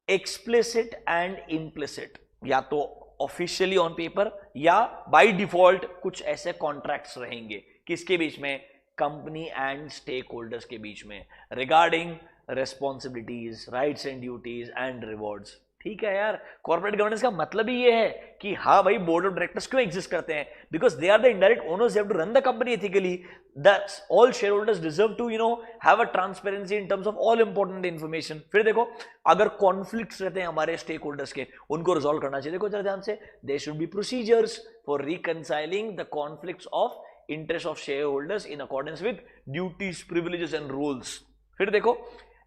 एक्सप्लिसिट एंड इम्प्लिसिट, या तो ऑफिशियली ऑन पेपर या बाय डिफॉल्ट कुछ ऐसे कॉन्ट्रैक्ट्स रहेंगे किसके बीच में, कंपनी एंड स्टेक होल्डर्स के बीच में, regarding responsibilities, rights and duties and rewards. ठीक है यार, कॉर्पोरेट गवर्नेंस का मतलब ही ये है कि हाँ भाई, बोर्ड ऑफ डायरेक्टर्स क्यों एग्जिस्ट करते हैं, because they are the indirect owners, they have to run the company ethically. That's all shareholders deserve to have a transparency in terms of all important information. फिर देखो, अगर conflicts रहते हैं हमारे stake holders के, उनको resolve करना चाहिए. देखो जरा ध्यान से, there should be procedures for reconciling the conflicts of interest of shareholders in accordance with duties, privileges and rules. फिर देखो,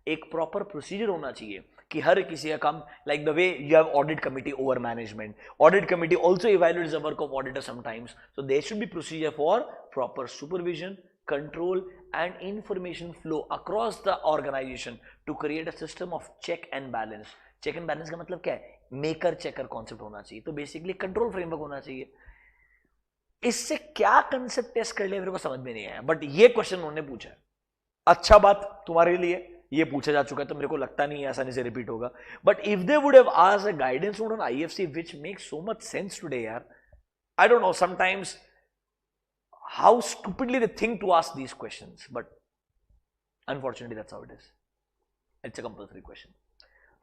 एक प्रॉपर प्रोसीजर होना चाहिए कि हर किसी का काम, like the way you have audit committee over management, audit committee also evaluates the work of auditor sometimes, so there should be procedure for proper supervision, control and information flow across the organisation to create a system of check and balance. Check and balance का मतलब क्या है, maker checker concept होना चाहिए. तो basically control framework होना चाहिए. इससे क्या कंसेप्ट टेस्ट कर लिया मेरे को समझ में नहीं आया, बट ये क्वेश्चन उन्होंने पूछा है. अच्छा बात तुम्हारे लिए, ये पूछा जा चुका है तो मेरे को लगता नहीं है आसानी से रिपीट होगा. But if they would have asked a guidance note on IFC which makes so much sense today यार, I don't know sometimes how stupidly they think to ask these questions, but unfortunately that's how it is. It's a compulsory question.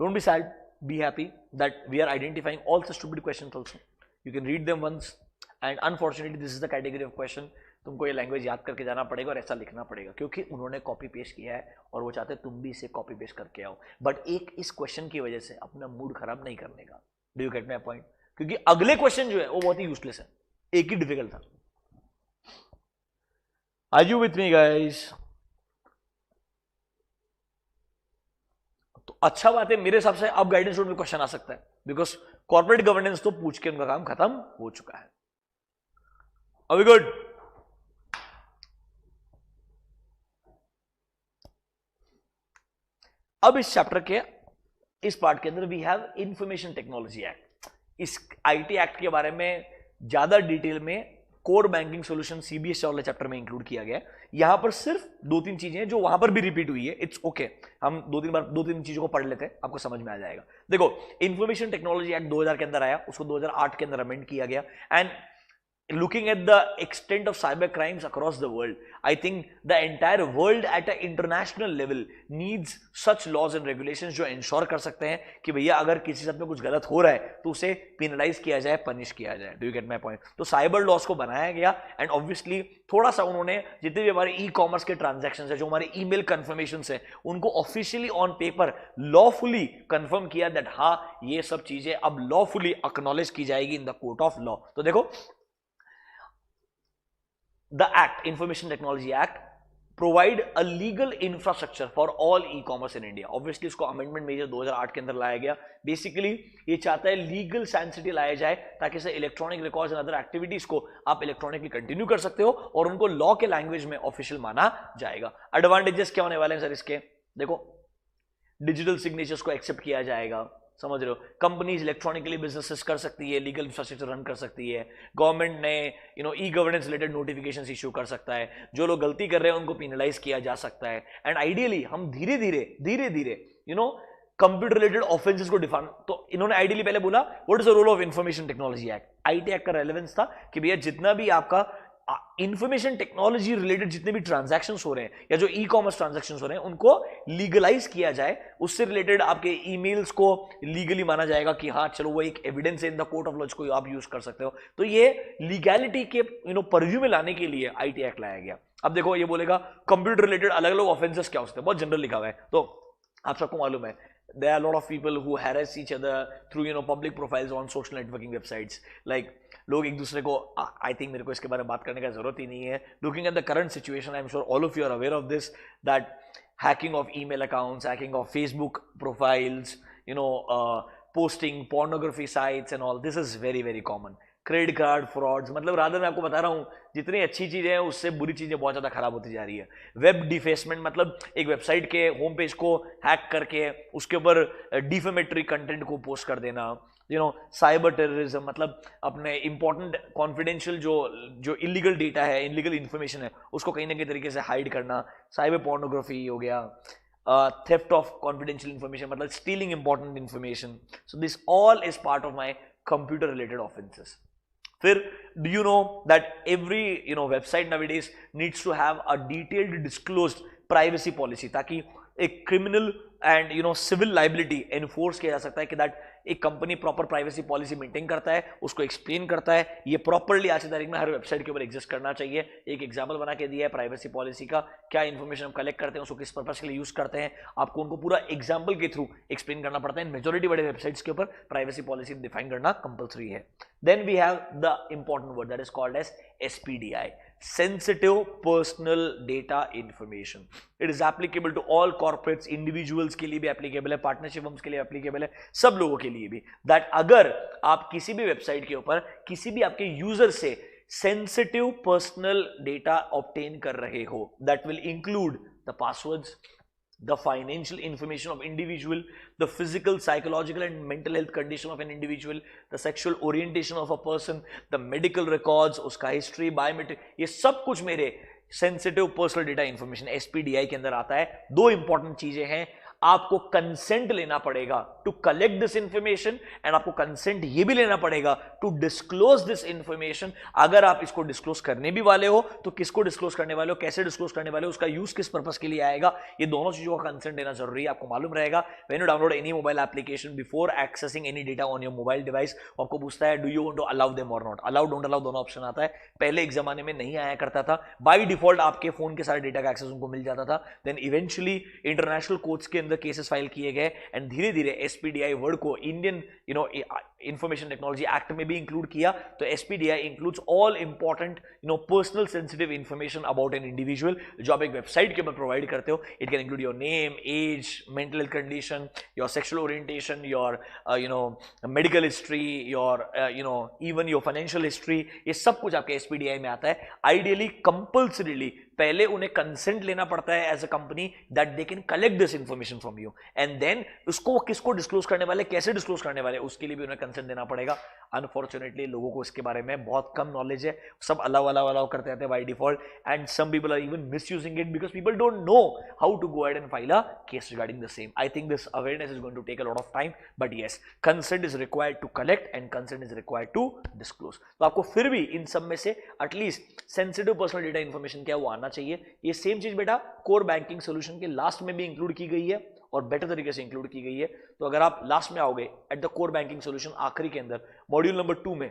Don't be sad, be happy that we are identifying all such stupid questions also. You can read them once, and unfortunately this is the category of question. तुमको ये language याद करके जाना पड़ेगा और ऐसा लिखना पड़ेगा, क्योंकि उन्होंने कॉपी पेस्ट किया है और वो चाहते हैं तुम भी इसे कॉपी पेस्ट करके आओ. बट एक इस क्वेश्चन की वजह से अपना मूड खराब नहीं करने का. Do you get my point? क्योंकि अगले क्वेश्चन जो है वो बहुत ही यूजलेस है, एक ही डिफिकल्ट था. Are you with me guys? तो अच्छा बात है, मेरे हिसाब से अब गाइडेंस नोट में क्वेश्चन आ सकता है, बिकॉज कॉर्पोरेट गवर्नेंस तो पूछ के उनका काम खत्म हो चुका है. Are we good? अब इस चैप्टर के इस पार्ट के अंदर we have information technology act. इस आईटी एक्ट के बारे में ज्यादा डिटेल में कोर बैंकिंग सॉल्यूशन सीबीएस वाले चैप्टर में इंक्लूड किया गया है. यहां पर सिर्फ 2-3 चीजें जो वहां पर भी रिपीट हुई है, इट्स ओके. हम 2-3 चीजों को पढ़ लेते हैं, आपको समझ में आ जाएगा. देखो, इंफॉर्मेशन टेक्नोलॉजी एक्ट 2000 के अंदर आया, उसको 2008 के अंदर अमेंड किया गया. And looking at the extent of cyber crimes across the world, I think the entire world at an international level needs such laws and regulations जो ensure कर सकते हैं कि भैया अगर किसी साथ में कुछ गलत हो रहा है तो उसे penalize किया जाए, punish किया जाए. Do you get my point? तो cyber laws को बनाया गया, and obviously थोड़ा सा उन्होंने जितने भी हमारे ई-कॉमर्स के ट्रांजैक्शंस है, जो हमारे ईमेल कन्फर्मेशंस है, उनको officially on paper lawfully confirm किया दैट हाँ ये सब चीजें अब लॉफुली एक्नॉलेज की जाएगी in the court of law. तो देखो, the act, information technology act, provide a legal infrastructure for all e commerce in India. Obviously इसको अमेंडमेंट मेजर 2008 के अंदर लाया गया। बेसिकली ये चाहता है लीगल सैंसिटी लाया जाए ताकि से electronic records and other activities को आप इलेक्ट्रॉनिकली कंटिन्यू कर सकते हो और उनको लॉ के लैंग्वेज में ऑफिशियल माना जाएगा। एडवांटेजेस क्या होने वाले हैं सर इसके? देखो, डिजिटल सिग्नेचर्स को एक्सेप्ट किया जाएगा, समझ रहे हो, कंपनीज इलेक्ट्रॉनिकली बिजनेसेस कर सकती है, लीगल इंफ्रास्ट्रक्चर रन कर सकती है, गवर्नमेंट ने e governance related notifications issue कर सकता है, जो लोग गलती कर रहे हैं उनको पेनलाइज किया जा सकता है, एंड आइडियली हम धीरे धीरे कंप्यूटर रिलेटेड ऑफेंसेस को डिफाइन, तो इन्होंने आइडियली पहले बोला what is the role of information technology act. IT act का रेलेवेंस था कि भैया जितना भी आपका इंफॉर्मेशन टेक्नोलॉजी रिलेटेड जितने भी ट्रांजैक्शंस हो रहे हैं या जो ई कॉमर्स ट्रांजैक्शंस हो रहे हैं उनको लीगलाइज किया जाए, उससे रिलेटेड आपके ईमेल्स को लीगली माना जाएगा कि हाँ चलो वो एक एविडेंस है in the court of law को आप यूज कर सकते हो। तो ये लीगैलिटी के परव्यू में लाने के लिए आईटी एक्ट लाया गया। अब देखो ये बोलेगा कंप्यूटर रिलेटेड अलग अलग ऑफेंसेस क्या हो सकते हैं, बहुत जनरल लिखा हुआ है, तो आप सबको मालूम है there are a lot of people who harass each other through public profiles on social networking websites, like लोग एक दूसरे को, आई थिंक मेरे को इसके बारे में बात करने का जरूरत ही नहीं है। Looking at the current situation, I am sure all of you are aware of this, that hacking of email accounts, hacking of Facebook profiles, posting pornography sites and all, this is very very common. Credit card frauds, मतलब rather मैं आपको बता रहा हूं जितनी अच्छी चीजें हैं उससे बुरी चीजें बहुत ज्यादा खराब होती जा रही है। वेब डिफेसमेंट, मतलब एक वेबसाइट के होम पेज को हैक करके उसके ऊपर डिफेमेटरी कंटेंट को पोस्ट कर देना, साइबर टेररिज्म, मतलब अपने इंपॉर्टेंट कॉन्फिडेंशियल जो इलीगल डेटा है, इलीगल इंफॉर्मेशन है, उसको कहीं ना कहीं तरीके से हाइड करना, साइबर पोर्नोग्राफी हो गया, थेफ्ट ऑफ कॉन्फिडेंशियल इंफॉर्मेशन, मतलब stealing important information. So this all is part of my computer related offences. फिर do you know that every website nowadays needs to have a detailed disclosed privacy policy, ताकि एक criminal and civil liability enforce किया जा सकता है कि that एक company proper privacy policy maintain करता है, उसको एक्सप्लेन करता है, ये प्रॉपरली आज की तारीख में हर वेबसाइट के ऊपर एग्जिस्ट करना चाहिए। एक एग्जांपल बना के दिया है प्राइवेसी पॉलिसी का, क्या इन्फॉर्मेशन हम कलेक्ट करते हैं, उसको किस पर्पस के लिए यूज करते हैं, आपको उनको पूरा एग्जाम्पल के थ्रू एक्सप्लेन करना पड़ता है। मेजोरिटी बड़े वेबसाइट्स के ऊपर प्राइवेसी पॉलिसी डिफाइन करना कंपल्सरी है। Then we have the important word that is called as SPDI, sensitive personal data information. It is applicable to all corporates, individuals के लिए भी applicable है, पार्टनरशिप फर्म्स के लिए applicable है, सब लोगों के लिए भी। That अगर आप किसी भी वेबसाइट के ऊपर किसी भी आपके यूजर से sensitive personal data obtain कर रहे हो, that will include the passwords, the financial information of individual, the physical, psychological and mental health condition of an individual, the sexual orientation of a person, the medical records, उसका history, biometric, ये सब कुछ मेरे sensitive personal data information SPDI के अंदर आता है। दो इंपॉर्टेंट चीजें हैं, आपको कंसेंट लेना पड़ेगा to collect this information and आपको कंसेंट ये भी लेना पड़ेगा टू डिस्क्लोज दिस इंफॉर्मेशन। अगर आप इसको डिस्क्लोज करने भी वाले हो तो किसको डिस्क्लोज करने वाले हो, कैसे डिस्क्लोज करने वाले हो, उसका यूज किस पर्पस के लिए आएगा, ये दोनों चीजों का कंसेंट लेना जरूरी है। आपको मालूम रहेगा when you download any mobile application, before accessing any data on your mobile device, आपको पूछता है do you want to allow them और नॉट। अलाउ डोंट अलाउ दोनों ऑप्शन आता है। पहले एक जमाने में नहीं आया करता था, बाय डिफॉल्ट आपके फोन के सारे डेटा का एक्सेस उनको मिल जाता था। देन इवेंचुअली इंटरनेशनल कोर्ट्स के अंदर केसेस फाइल किए गए एंड धीरे धीरे SPDI वर्ड को इंडियन इंफॉर्मेशन टेक्नोलॉजी एक्ट में भी इंक्लूड किया। तो SPDI includes all important personal sensitive information about an individual जो आप एक वेबसाइट के ऊपर प्रोवाइड करते हो। It can include your name, age, mental health condition, your sexual orientation, your medical history, your even your financial history, ये सब कुछ आपके SPDI में आता है। आइडियली कंपल्सरीली पहले उन्हें कंसेंट लेना पड़ता है as a company that they can collect this information from you and then उसको किसको डिस्क्लोज करने वाले, कैसे डिस्क्लोज करने वाले, उसके लिए भी उन्हें कंसेंट देना पड़ेगा। अनफॉर्चुनेटली लोगों को इसके बारे में बहुत कम नॉलेज है, सब अलाउ करते रहते हैं by default and some people are even misusing it because people don't know how to go ahead and file a case regarding the same. I think this awareness is going to take a lot of time but yes, consent is required to collect and consent is required to disclose. तो आपको फिर भी इन सब में से at least sensitive personal data information क्या वो आना चाहिए। ये सेम चीज बेटा कोर बैंकिंग सोल्यूशन के लास्ट में भी इंक्लूड की गई है और बेटर तरीके से इंक्लूड की गई है। तो अगर आप लास्ट में आओगे at the core banking solution आखिरी के अंदर मॉड्यूल नंबर 2 में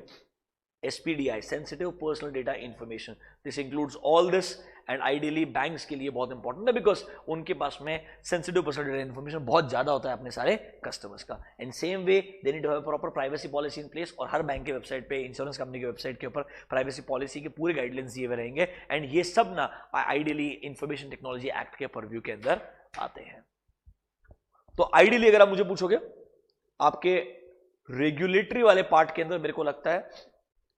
SPDI, sensitive personal data information, this includes all this and ideally banks के लिए बहुत इंपॉर्टेंट है बिकॉज उनके पास में सेंसिटिव पर्सनल डेटा इन्फॉर्मेशन बहुत ज्यादा होता है अपने सारे कस्टमर्स का. And same way they need to have proper privacy policy in place. और हर बैंक के वेबसाइट पे, इंश्योरेंस कंपनी के वेबसाइट के ऊपर प्राइवेसी पॉलिसी के पूरे गाइडलाइंस दिए हुए रहेंगे. एंड ये सब ना आइडियली इंफॉर्मेशन टेक्नोलॉजी एक्ट के परव्यू के अंदर आते हैं. तो आइडियली अगर आप मुझे पूछोगे, आपके रेगुलेटरी वाले पार्ट के अंदर मेरे को लगता है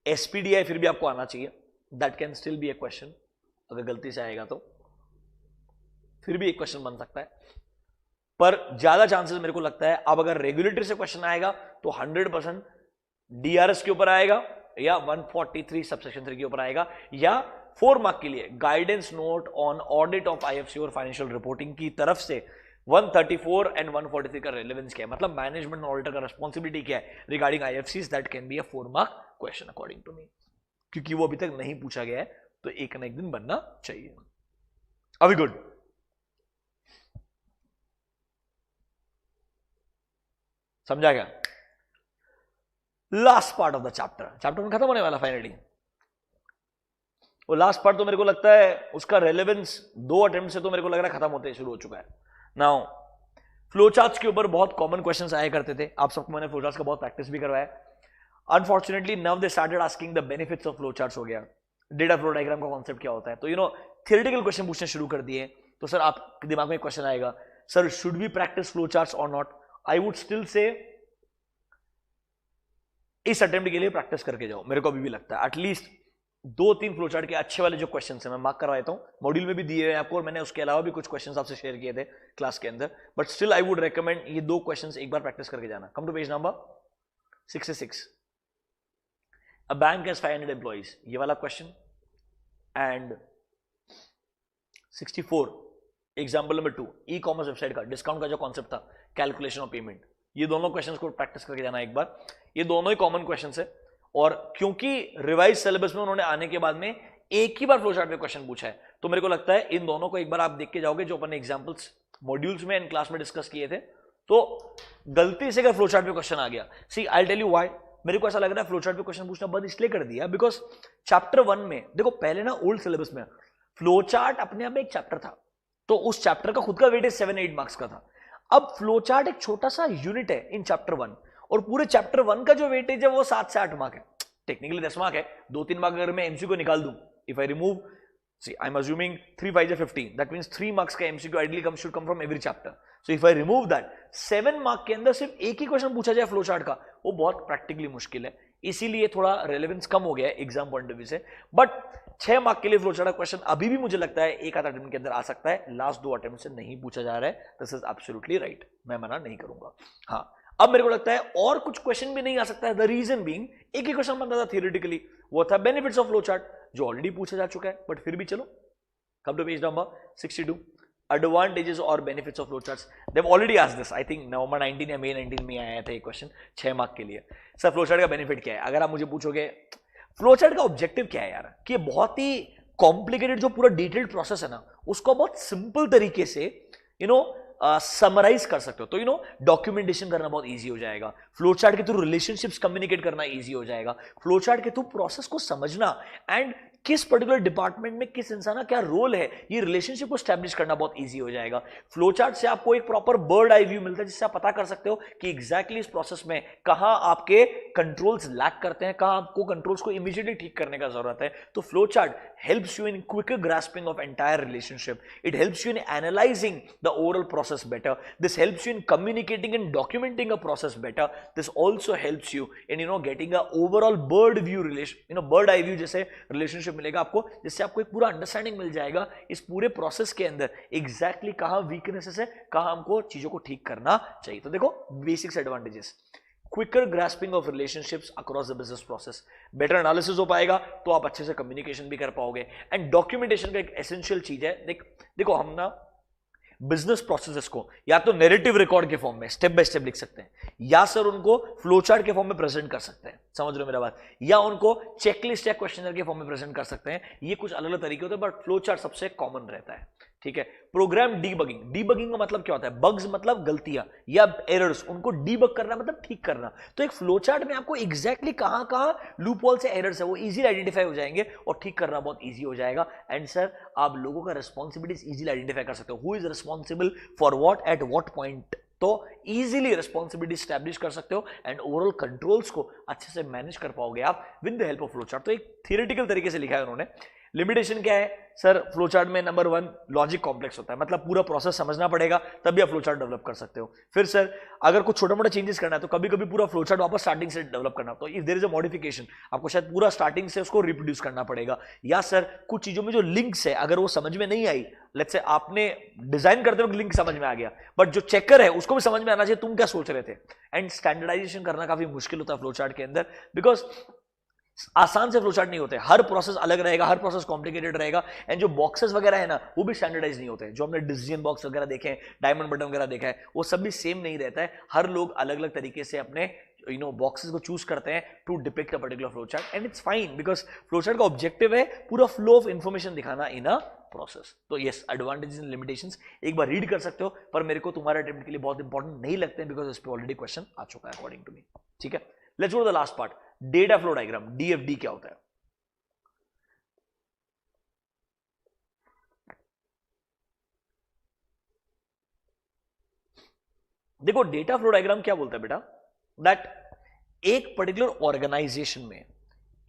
एसपीडीआई फिर भी आपको आना चाहिए. That can still be a question. अगर गलती से आएगा तो फिर भी एक क्वेश्चन बन सकता है, पर ज्यादा चांसेस मेरे को लगता है अब अगर रेगुलेटरी से क्वेश्चन आएगा तो 100% डीआरएस के ऊपर आएगा या 143 सबसेक्शन 3 के ऊपर आएगा, या 4 मार्क के लिए guidance note on audit of IFC और फाइनेंशियल रिपोर्टिंग की तरफ से 134 एंड 143 का रेलेवेंस क्या है, मतलब मैनेजमेंट ऑडिटर का रिस्पॉन्सिबिलिटी क्या है regarding IFCs. That can be a 4 mark question according to me, क्योंकि वो अभी तक नहीं पूछा गया है तो एक ना एक दिन बनना चाहिए. अभी गुड. समझा क्या? Last part of the chapter खत्म होने वाला फाइनली. वो लास्ट पार्ट तो मेरे को लगता है उसका रेलेवेंस 2 अटेम्प्ट से तो मेरे को लग रहा है खत्म होते शुरू हो चुका है. नाउ फ्लोचार्ट्स के ऊपर बहुत कॉमन क्वेश्चंस आया करते थे, आप सबको मैंने फ्लोचार्ट्स का बहुत प्रैक्टिस भी करवाया. Unfortunately now they started asking the benefits of flowcharts. हो गया डेटा फ्लो डायग्राम का कॉन्सेप्ट क्या होता है, तो थियोरेटिकल क्वेश्चन पूछने शुरू कर दिए. तो सर आपके दिमाग में एक क्वेश्चन आएगा, सर शुड वी प्रैक्टिस फ्लोचार्ट्स और not? I would still say इस अटेम्प्ट के लिए प्रैक्टिस करके जाओ. मेरे को अभी भी लगता है एटलीस्ट 2-3 फ्लोचार्ट के अच्छे वाले जो क्वेश्चन है मैं मार्क करवा देता हूं. मॉड्यूल में भी दिए हैं आपको और मैंने उसके अलावा भी कुछ क्वेश्चंस आपसे शेयर किए थे क्लास के अंदर, but still I would recommend ये 2 क्वेश्चंस एक बार प्रैक्टिस करके जाना. Come to page number 66. A bank has 500 employees, ये वाला question. And 64 example number 2 e commerce website का डिस्काउंट का जो कॉन्सेप्ट था, कैलकुलेशन ऑफ पेमेंट. ये दोनों क्वेश्चंस को प्रैक्टिस करके जाना एक बार. ये दोनों ही कॉमन क्वेश्चंस है और क्योंकि रिवाइज सिलेबस में उन्होंने आने के बाद में एक ही बार फ्लोचार्ट में क्वेश्चन पूछा है, तो मेरे को लगता है इन दोनों को एक बार आप देख के जाओगे जो अपन एग्जांपल्स मॉड्यूल्स में एंड क्लास में डिस्कस किए थे. तो गलती से अगर फ्लोचार्ट पे क्वेश्चन आ गया, सी आई टेल यू व्हाई मेरे को ऐसा लग रहा है फ्लोचार्ट पे क्वेश्चन पूछना बंद इसलिए कर दिया बिकॉज चैप्टर 1 में देखो, पहले ना ओल्ड सिलेबस में फ्लोचार्ट अपने आप में एक चैप्टर था, तो उस चैप्टर का खुद का वेटेज 7-8 मार्क्स का था. अब फ्लोचार्ट एक छोटा सा यूनिट है इन चैप्टर 1 और पूरे चैप्टर 1 का जो वेटेज है वो 7 से 8 मार्क है. टेक्निकली 10 मार्क है. 2-3 मार्क अगर मैं एमसीक्यू निकाल दूं, if I remove, see I am assuming 3 5 15, that means 3 marks का MCQ ideally should come from every chapter. So if I remove that, 7 mark के अंदर सिर्फ एक ही क्वेश्चन पूछा जाए फ्लोचार्ट का, वो बहुत प्रैक्टिकली मुश्किल है. इसीलिए थोड़ा रेलेवेंस कम हो गया है एग्जाम पॉइंट ऑफ व्यू से. बट 6 मार्क के लिए फ्लोचार्ट का क्वेश्चन अभी भी मुझे लगता है एक आध अटेम्प्ट के अंदर आ सकता है. लास्ट 2 अटेम्प्ट से नहीं पूछा जा रहा है. दिस इज एब्सोल्युटली राइट, मैं मना नहीं करूंगा. हाँ, अब मेरे को लगता है और कुछ क्वेश्चन भी नहीं आ सकता है. द रीजन बीइंग, एक ही क्वेश्चन बनता था थियोरेटिकली, वो था बेनिफिट्स ऑफ फ्लोचार्ट, जो ऑलरेडी पूछा जा चुका है. बट फिर भी चलो, come to page number 62. Advantages और benefits of flowcharts. They have already asked this. I think November 19 या मई 19 में आया था एक क्वेश्चन 6 मार्क के लिए. सर फ्लोचार्ट का बेनिफिट क्या है? अगर आप मुझे पूछोगे फ्लोचार्ट का ऑब्जेक्टिव क्या है यार, कि बहुत ही कॉम्प्लिकेटेड जो पूरा डिटेल्ड प्रोसेस है ना, उसको बहुत सिंपल तरीके से समराइज कर सकते हो. तो डॉक्यूमेंटेशन करना बहुत इजी हो जाएगा. फ्लोचार्ट के थ्रू रिलेशनशिप्स कम्युनिकेट करना इजी हो जाएगा. फ्लोचार्ट के थ्रू प्रोसेस को समझना एंड किस पर्टिकुलर डिपार्टमेंट में किस इंसान का क्या रोल है, ये रिलेशनशिप को स्टैब्लिश करना बहुत इजी हो जाएगा. फ्लोचार्ट से आपको एक प्रॉपर बर्ड आई व्यू मिलता है, जिससे आप पता कर सकते हो कि एग्जैक्टली इस प्रोसेस में कहां आपके कंट्रोल्स लैक करते हैं, कहां आपको कंट्रोल्स को इमीडिएटली ठीक करने का जरूरत है. तो flowchart helps you in quicker grasping of entire relationship. It helps you in analyzing the overall process better. This helps you in communicating and documenting a process better. This also helps you in getting a overall bird view relation, bird eye view जैसे relationship मिलेगा आपको, जिससे आपको एक पूरा understanding मिल जाएगा इस पूरे प्रोसेस के अंदर एग्जैक्टली कहां वीकनेसेस है, कहां हमको चीजों को ठीक करना चाहिए. तो देखो basics advantages, quicker grasping of relationships across the business process, better analysis हो पाएगा तो आप अच्छे से कम्युनिकेशन भी कर पाओगे. एंड डॉक्यूमेंटेशन का एक एसेंशियल चीज है. देखो हम ना बिजनेस प्रोसेसेस को या तो नैरेटिव रिकॉर्ड के फॉर्म में स्टेप बाय स्टेप लिख सकते हैं, या सर उनको फ्लोचार्ट के फॉर्म में प्रेजेंट कर सकते हैं, समझ रहे हो मेरा बात, या उनको चेकलिस्ट या क्वेश्चनर के फॉर्म में प्रेजेंट कर सकते हैं. ये कुछ अलग अलग तरीके होते हैं, बट फ्लोचार्ट सबसे कॉमन रहता है. ठीक है। प्रोग्राम डीबगिंग, डीबगिंग का मतलब क्या होता है, बग्स मतलब गलतियां या एरर्स, उनको डीबग करना मतलब ठीक करना। तो एक फ्लो चार्ट में आपको एग्जैक्टली कहां कहां लूप होल से एरर्स है वो इजीली आइडेंटिफाई हो जाएंगे और ठीक करना बहुत इजी हो जाएगा। एंड सर आप लोगों का रिस्पॉन्सिबिलिटीज इजीली आइडेंटिफाई कर सकते हो, who is responsible for what at what point, तो इजीली रिस्पॉन्सिबिलिटी स्टैब्लिश कर सकते हो एंड ओवरऑल कंट्रोल्स को अच्छे से मैनेज कर पाओगे आप with the help of flow chart. तो एक थियोरेटिकल तरीके से लिखा है उन्होंने। लिमिटेशन क्या है सर, फ्लो चार्ट में नंबर 1 लॉजिक कॉम्प्लेक्स होता है, मतलब पूरा प्रोसेस समझना पड़ेगा तभी आप फ्लो चार्ट डेवलप कर सकते हो। फिर सर अगर कुछ छोटा मोटा चेंजेस करना है तो कभी कभी पूरा फ्लो चार्ट वापस स्टार्टिंग से डेवलप करना, तो if there is a modification आपको शायद पूरा स्टार्टिंग से उसको रिप्रोड्यूस करना पड़ेगा। या सर कुछ चीजों में जो लिंक्स है अगर वो समझ में नहीं आई, लेट्स से आपने डिजाइन करते वक्त लिंक समझ में आ गया बट जो चेकर है उसको भी समझ में आना चाहिए तुम क्या सोच रहे थे। एंड स्टैंडर्डाइजेशन करना काफी मुश्किल होता है फ्लो चार्ट के अंदर, बिकॉज आसान से फ्लो चार्ट नहीं होते, हर प्रोसेस अलग रहेगा, हर प्रोसेस कॉम्प्लिकेटेड रहेगा। एंड जो बॉक्सेस वगैरह है ना वो भी स्टैंडर्डाइज नहीं होते, जो हमने डिसीजन बॉक्स वगैरह देखे हैं, डायमंड बटन वगैरह देखा है, वो सब भी सेम नहीं रहता है। हर लोग अलग अलग तरीके से अपने बॉक्सेस को चूज करते हैं to depict a particular flow chart and it's fine because flow chart का ऑब्जेक्टिव है पूरा फ्लो ऑफ इंफॉर्मेशन दिखाना इन अ प्रोसेस। तो यस, एडवांटेजेस एंड लिमिटेशंस एक बार रीड कर सकते हो, पर मेरे को तुम्हारे अटेम्प्ट के लिए बहुत इंपॉर्टेंट नहीं लगते बिकॉज इस पे ऑलरेडी क्वेश्चन आ चुका है अकॉर्डिंग टू मी। ठीक है, let's go to the last part, data flow diagram, DFD क्या होता है। देखो डेटा फ्लो डायग्राम क्या बोलता है बेटा, दैट एक पर्टिकुलर ऑर्गेनाइजेशन में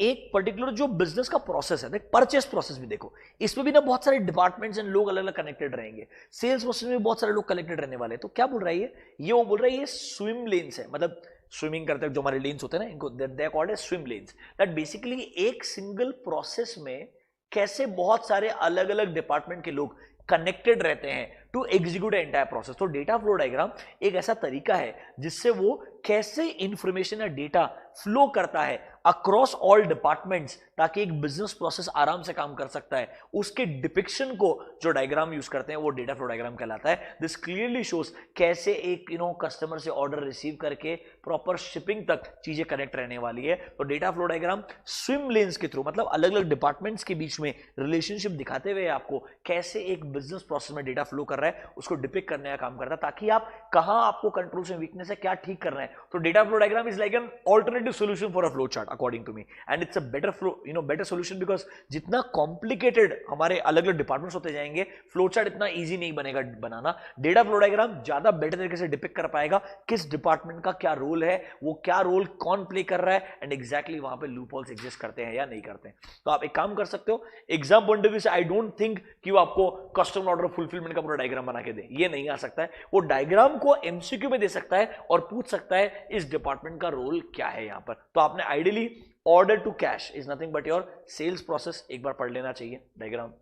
एक पर्टिकुलर जो बिजनेस का प्रोसेस है, देख परचेस प्रोसेस भी देखो, इसमें भी ना बहुत सारे डिपार्टमेंट्स एंड लोग अलग अलग कनेक्टेड रहेंगे, सेल्स प्रोसेस में भी बहुत सारे लोग कनेक्टेड रहने वाले हैं। तो क्या बोल रहा है ये वो बोल रहा है ये स्विम लेन्स है, मतलब स्विमिंग करते हैं जो हमारे लेन्स होते हैं ना, इनको they are called as swim lanes, that basically एक सिंगल प्रोसेस में कैसे बहुत सारे अलग अलग डिपार्टमेंट के लोग कनेक्टेड रहते हैं टू एग्जीक्यूट एंटायर प्रोसेस। तो डेटा फ्लो डायग्राम एक ऐसा तरीका है जिससे वो कैसे इंफॉर्मेशन या डेटा फ्लो करता है अक्रॉस ऑल डिपार्टमेंट्स ताकि एक बिजनेस प्रोसेस आराम से काम कर सकता है, उसके डिपिक्शन को जो डायग्राम यूज करते हैं वो डेटा फ्लो डायग्राम कहलाता है। दिस क्लियरली शोज कैसे एक कस्टमर से ऑर्डर रिसीव करके प्रॉपर शिपिंग तक चीजें कनेक्ट रहने वाली है। तो data flow diagram swim lens के थ्रू, मतलब अलग अलग डिपार्टमेंट्स के बीच में रिलेशनशिप दिखाते हुए आपको कैसे एक बिजनेस प्रोसेस में डेटा फ्लो कर रहा है उसको डिपिक्ट करने का काम करता है, ताकि आप कहां आपको कंट्रोल से वीकनेस है, क्या ठीक करना है। तो data flow diagram is like an alternative solution for a flow chart according to me, and it's a better flow better solution because जितना कॉम्प्लिकेटेड हमारे अलग अलग डिपार्टमेंट्स होते जाएंगे फ्लो चार्ट इतना ईजी नहीं बनेगा बनाना। डेटा फ्लो डायग्राम ज्यादा बेटर तरीके से डिपिक्ट कर पाएगा किस डिपार्टमेंट का क्या रोल है, वो क्या रोल कौन प्ले कर रहा है एंड एग्जैक्टली वहां पे लूप होल्स एग्जिस्ट करते हैं या नहीं करते हैं। तो आप एक काम कर सकते हो, एग्जाम पॉइंट ऑफ व्यू से आई डोंट थिंक कि वो आपको कस्टमर ऑर्डर फुलफिलमेंट का पूरा डायग्राम बना के दे, ये नहीं आ सकता है। वो डायग्राम को एमसीक्यू में दे सकता है और पूछ सकता है इस डिपार्टमेंट का रोल क्या है यहां पर। तो आपने ideally order to cash is nothing but your sales process एक बार पढ़ लेना चाहिए डायग्राम।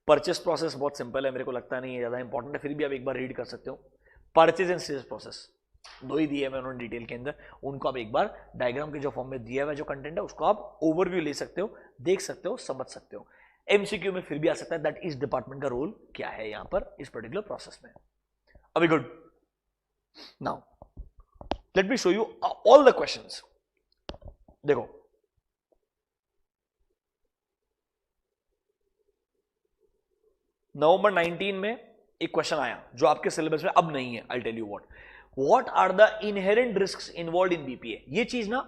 परचेस प्रोसेस बहुत सिंपल है, मेरे को लगता नहीं है ज्यादा इंपॉर्टेंट है, फिर भी आप एक बार रीड कर सकते हो। परचेज एंड सेल्स प्रोसेस दो ही दिए मैं उन्होंने डिटेल के अंदर, उनको आप एक बार डायग्राम के जो फॉर्म में दिया हुआ जो कंटेंट है उसको आप ओवरव्यू ले सकते हो, देख सकते हो, समझ सकते हो। एमसीक्यू में फिर भी आ सकता है दैट इस डिपार्टमेंट का रोल क्या है यहां पर इस पर्टिकुलर प्रोसेस में। अभी good, now let me show you all the questions. देखो नवंबर 19 में एक क्वेश्चन आया जो आपके सिलेबस में अब नहीं है, I tell you what are the inherent risks involve in BPA. ये चीज ना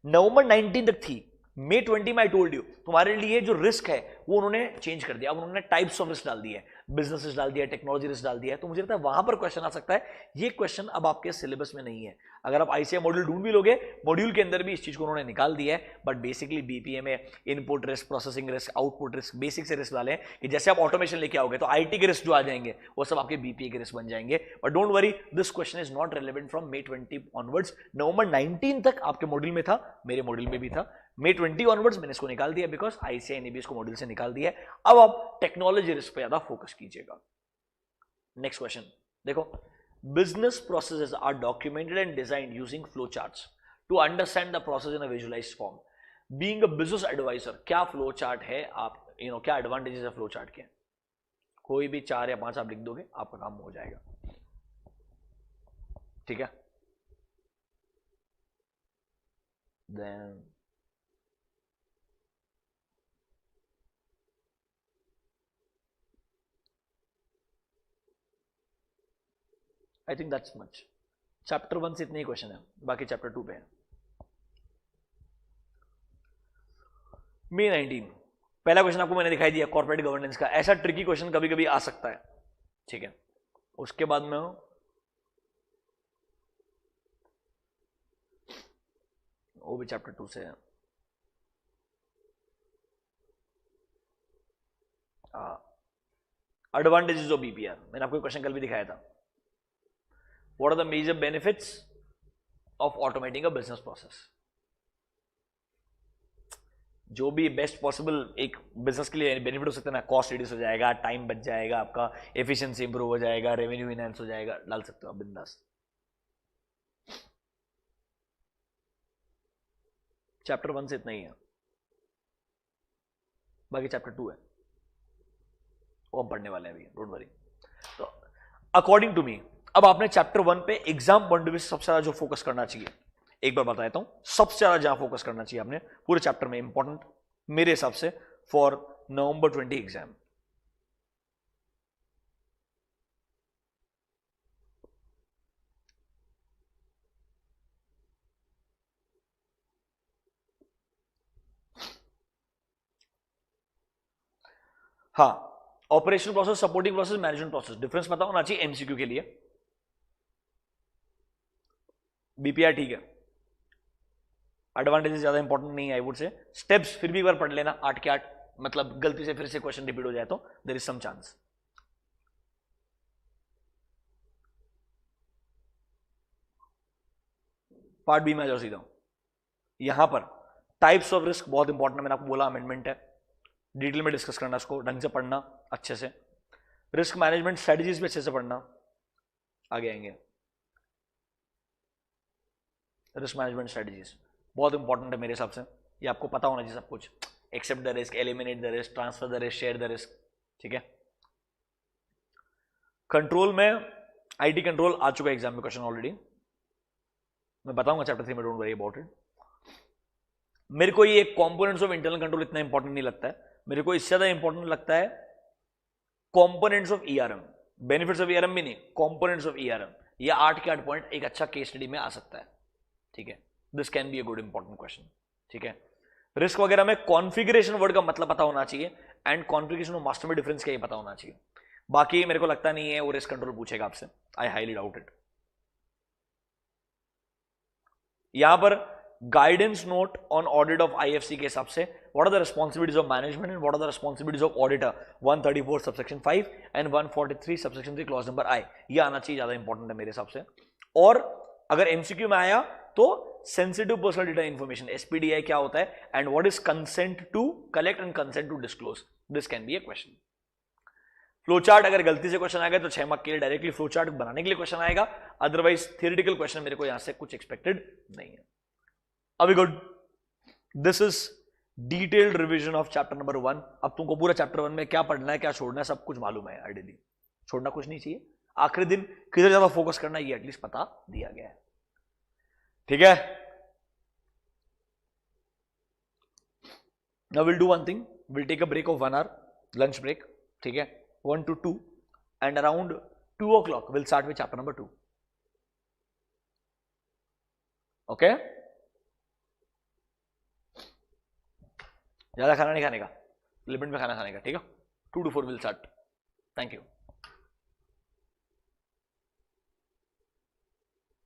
नवंबर 19 तक थी, May 20 में आई टोल्ड यू तुम्हारे लिए जो रिस्क है वो उन्होंने चेंज कर दिया, अब उन्होंने टाइप्स ऑफ रिस्क डाल दिया है, बिजनेस रिस्क डाल दिया है, टेक्नोलॉजी रिस्क डाल दिया है। तो मुझे लगता है वहां पर क्वेश्चन आ सकता है, ये क्वेश्चन अब आपके सिलेबस में नहीं है। अगर आप आईसीआई मॉड्यूल ढूंढ भी लोगे, मॉड्यूल के अंदर भी इस चीज को उन्होंने निकाल दिया है, बट बेसिकली बीपीए में input risk, processing risk, output risk, basic से रिस्क डाले हैं कि जैसे आप ऑटोमेशन लेके आओगे तो आईटी के रिस्क जो आ जाएंगे वो सब आपके बीपीए के रिस्क बन जाएंगे। But don't worry, this question is not relevant from May 20 onwards. नवंबर 19 तक आपके मॉड्यूल में था, मेरे मॉड्यूल में भी था, May 20 ऑनवर्ड्स मैंने इसको निकाल दिया बिकॉज आईसीआई ने भी इसको मॉड्यूल से निकाल दिया है। अब आप टेक्नोलॉजी रिस्क पे ज्यादा फोकस कीजिएगा। नेक्स्ट क्वेश्चन देखो, business processes are documented and designed using flow charts to understand the process in a visualized form. Being a business advisor, क्या फ्लो चार्ट है, आप क्या एडवांटेजेस है फ्लो चार्ट के, कोई भी 4 या 5 आप लिख दोगे आपका काम हो जाएगा। ठीक है, then I think that's much. Chapter 1 से इतने ही क्वेश्चन है, बाकी चैप्टर 2 पे है। May 19 पहला क्वेश्चन आपको मैंने दिखाई दिया कॉर्पोरेट गवर्नेंस का। ऐसा ट्रिकी क्वेश्चन कभी कभी आ सकता है, ठीक है। उसके बाद में वो भी चैप्टर 2 से है। एडवांटेजेस ऑफ बीपीआर, मैंने आपको क्वेश्चन कल भी दिखाया था। What are the major benefits of automating a business process. जो भी बेस्ट पॉसिबल एक बिजनेस के लिए बेनिफिट हो सकता है ना, कॉस्ट रिड्यूस हो जाएगा, टाइम बच जाएगा, आपका एफिशिएंसी इंप्रूव हो जाएगा, रेवेन्यू इनहेंस हो जाएगा, डाल सकते हो आप बिंदास। चैप्टर 1 से इतना ही है, बाकी चैप्टर 2 है, वो हम पढ़ने वाले हैं अभी, डोंट वरी। तो अकॉर्डिंग टू मी अब आपने चैप्टर 1 पे एग्जाम पॉइंट ऑफ व्यू सबसे ज्यादा जो फोकस करना चाहिए, एक बार बताता हूं, सबसे ज्यादा जहां फोकस करना चाहिए आपने पूरे चैप्टर में, इंपॉर्टेंट मेरे हिसाब से फॉर नवंबर 20 एग्जाम। हाँ, operational process, supporting process, management process, difference पता होना चाहिए एमसीक्यू के लिए। बीपीआर ठीक है, एडवांटेजेस ज्यादा इंपॉर्टेंट नहीं है आई वुड से। स्टेप्स फिर भी एक बार पढ़ लेना 8 के 8, मतलब गलती से फिर से क्वेश्चन रिपीट हो जाए तो there is some chance. Part B में आ जाओ सीधा। यहां पर टाइप्स ऑफ रिस्क बहुत इंपॉर्टेंट है, मैंने आपको बोला अमेंडमेंट है, डिटेल में डिस्कस करना, इसको ढंग से पढ़ना अच्छे से। रिस्क मैनेजमेंट स्ट्रेटजीज भी अच्छे से पढ़ना, आगे आएंगे। रिस्क मैनेजमेंट स्ट्रेटजीज बहुत इंपॉर्टेंट है मेरे हिसाब से, ये आपको पता होना चाहिए सब कुछ। Accept the risk, eliminate the risk, transfer the risk, share the risk, ठीक है। कंट्रोल में आईटी कंट्रोल आ चुका है एग्जाम में क्वेश्चन ऑलरेडी, मैं बताऊंगा चैप्टर 3 में, डोंट वरी अबाउट इट। मेरे को ये कंपोनेंट्स ऑफ इंटरनल कंट्रोल इतना इंपॉर्टेंट नहीं लगता है, मेरे को इससे ज्यादा इंपॉर्टेंट लगता है components of ERM. Benefits of ERM भी नहीं, कंपोनेंट्स ऑफ ईआरएम। ये 8 के 8 पॉइंट एक अच्छा केस स्टडी में आ सकता है, ठीक है। This can be a good important question, ठीक है। रिस्क वगैरह में कॉन्फ़िगरेशन वर्ड का मतलब पता होना चाहिए, एंड कॉन्फ़िगरेशन और मास्टर में डिफरेंस क्या ये पता होना चाहिए। बाकी मेरे को लगता नहीं है वो रिस्क कंट्रोल पूछेगा आपसे, आई हाईली डाउट इट। यहां पर guidance note on audit of IFC के हिसाब से what are the responsibilities of management and what are the responsibilities of auditor 134 subsection 5 and 143 subsection 3 clause number I, ये आना चाहिए, ज्यादा इंपॉर्टेंट है मेरे हिसाब से। और अगर एमसीक्यू में आया तो sensitive personal data information SPDI क्या होता है, and what is consent to collect and consent to disclose, this can be a question. Flowchart अगर गलती से क्वेश्चन आएगा तो 6 मार्क के लिए डायरेक्टली फ्लोचार्ट बनाने के लिए क्वेश्चन आएगा, अदरवाइज थियोरेटिकल क्वेश्चन मेरे को यहां से कुछ एक्सपेक्टेड नहीं है। अभी good, this is detailed revision of chapter number 1। अब तुमको पूरा चैप्टर 1 में क्या पढ़ना है, क्या छोड़ना है, सब कुछ मालूम है आइडियली, छोड़ना कुछ नहीं चाहिए। आखिरी दिन किधर ज्यादा फोकस करना है ये एटलीस्ट पता दिया गया है, ठीक है। Now will do one thing, will take a break of 1 hour, lunch break, ठीक है, 1 to 2, and around 2 o'clock we'll start with chapter number 2. Okay? ज्यादा खाना नहीं खाने का, लिमिट में खाना खाने का, ठीक है। 2 to 4 will start. Thank you.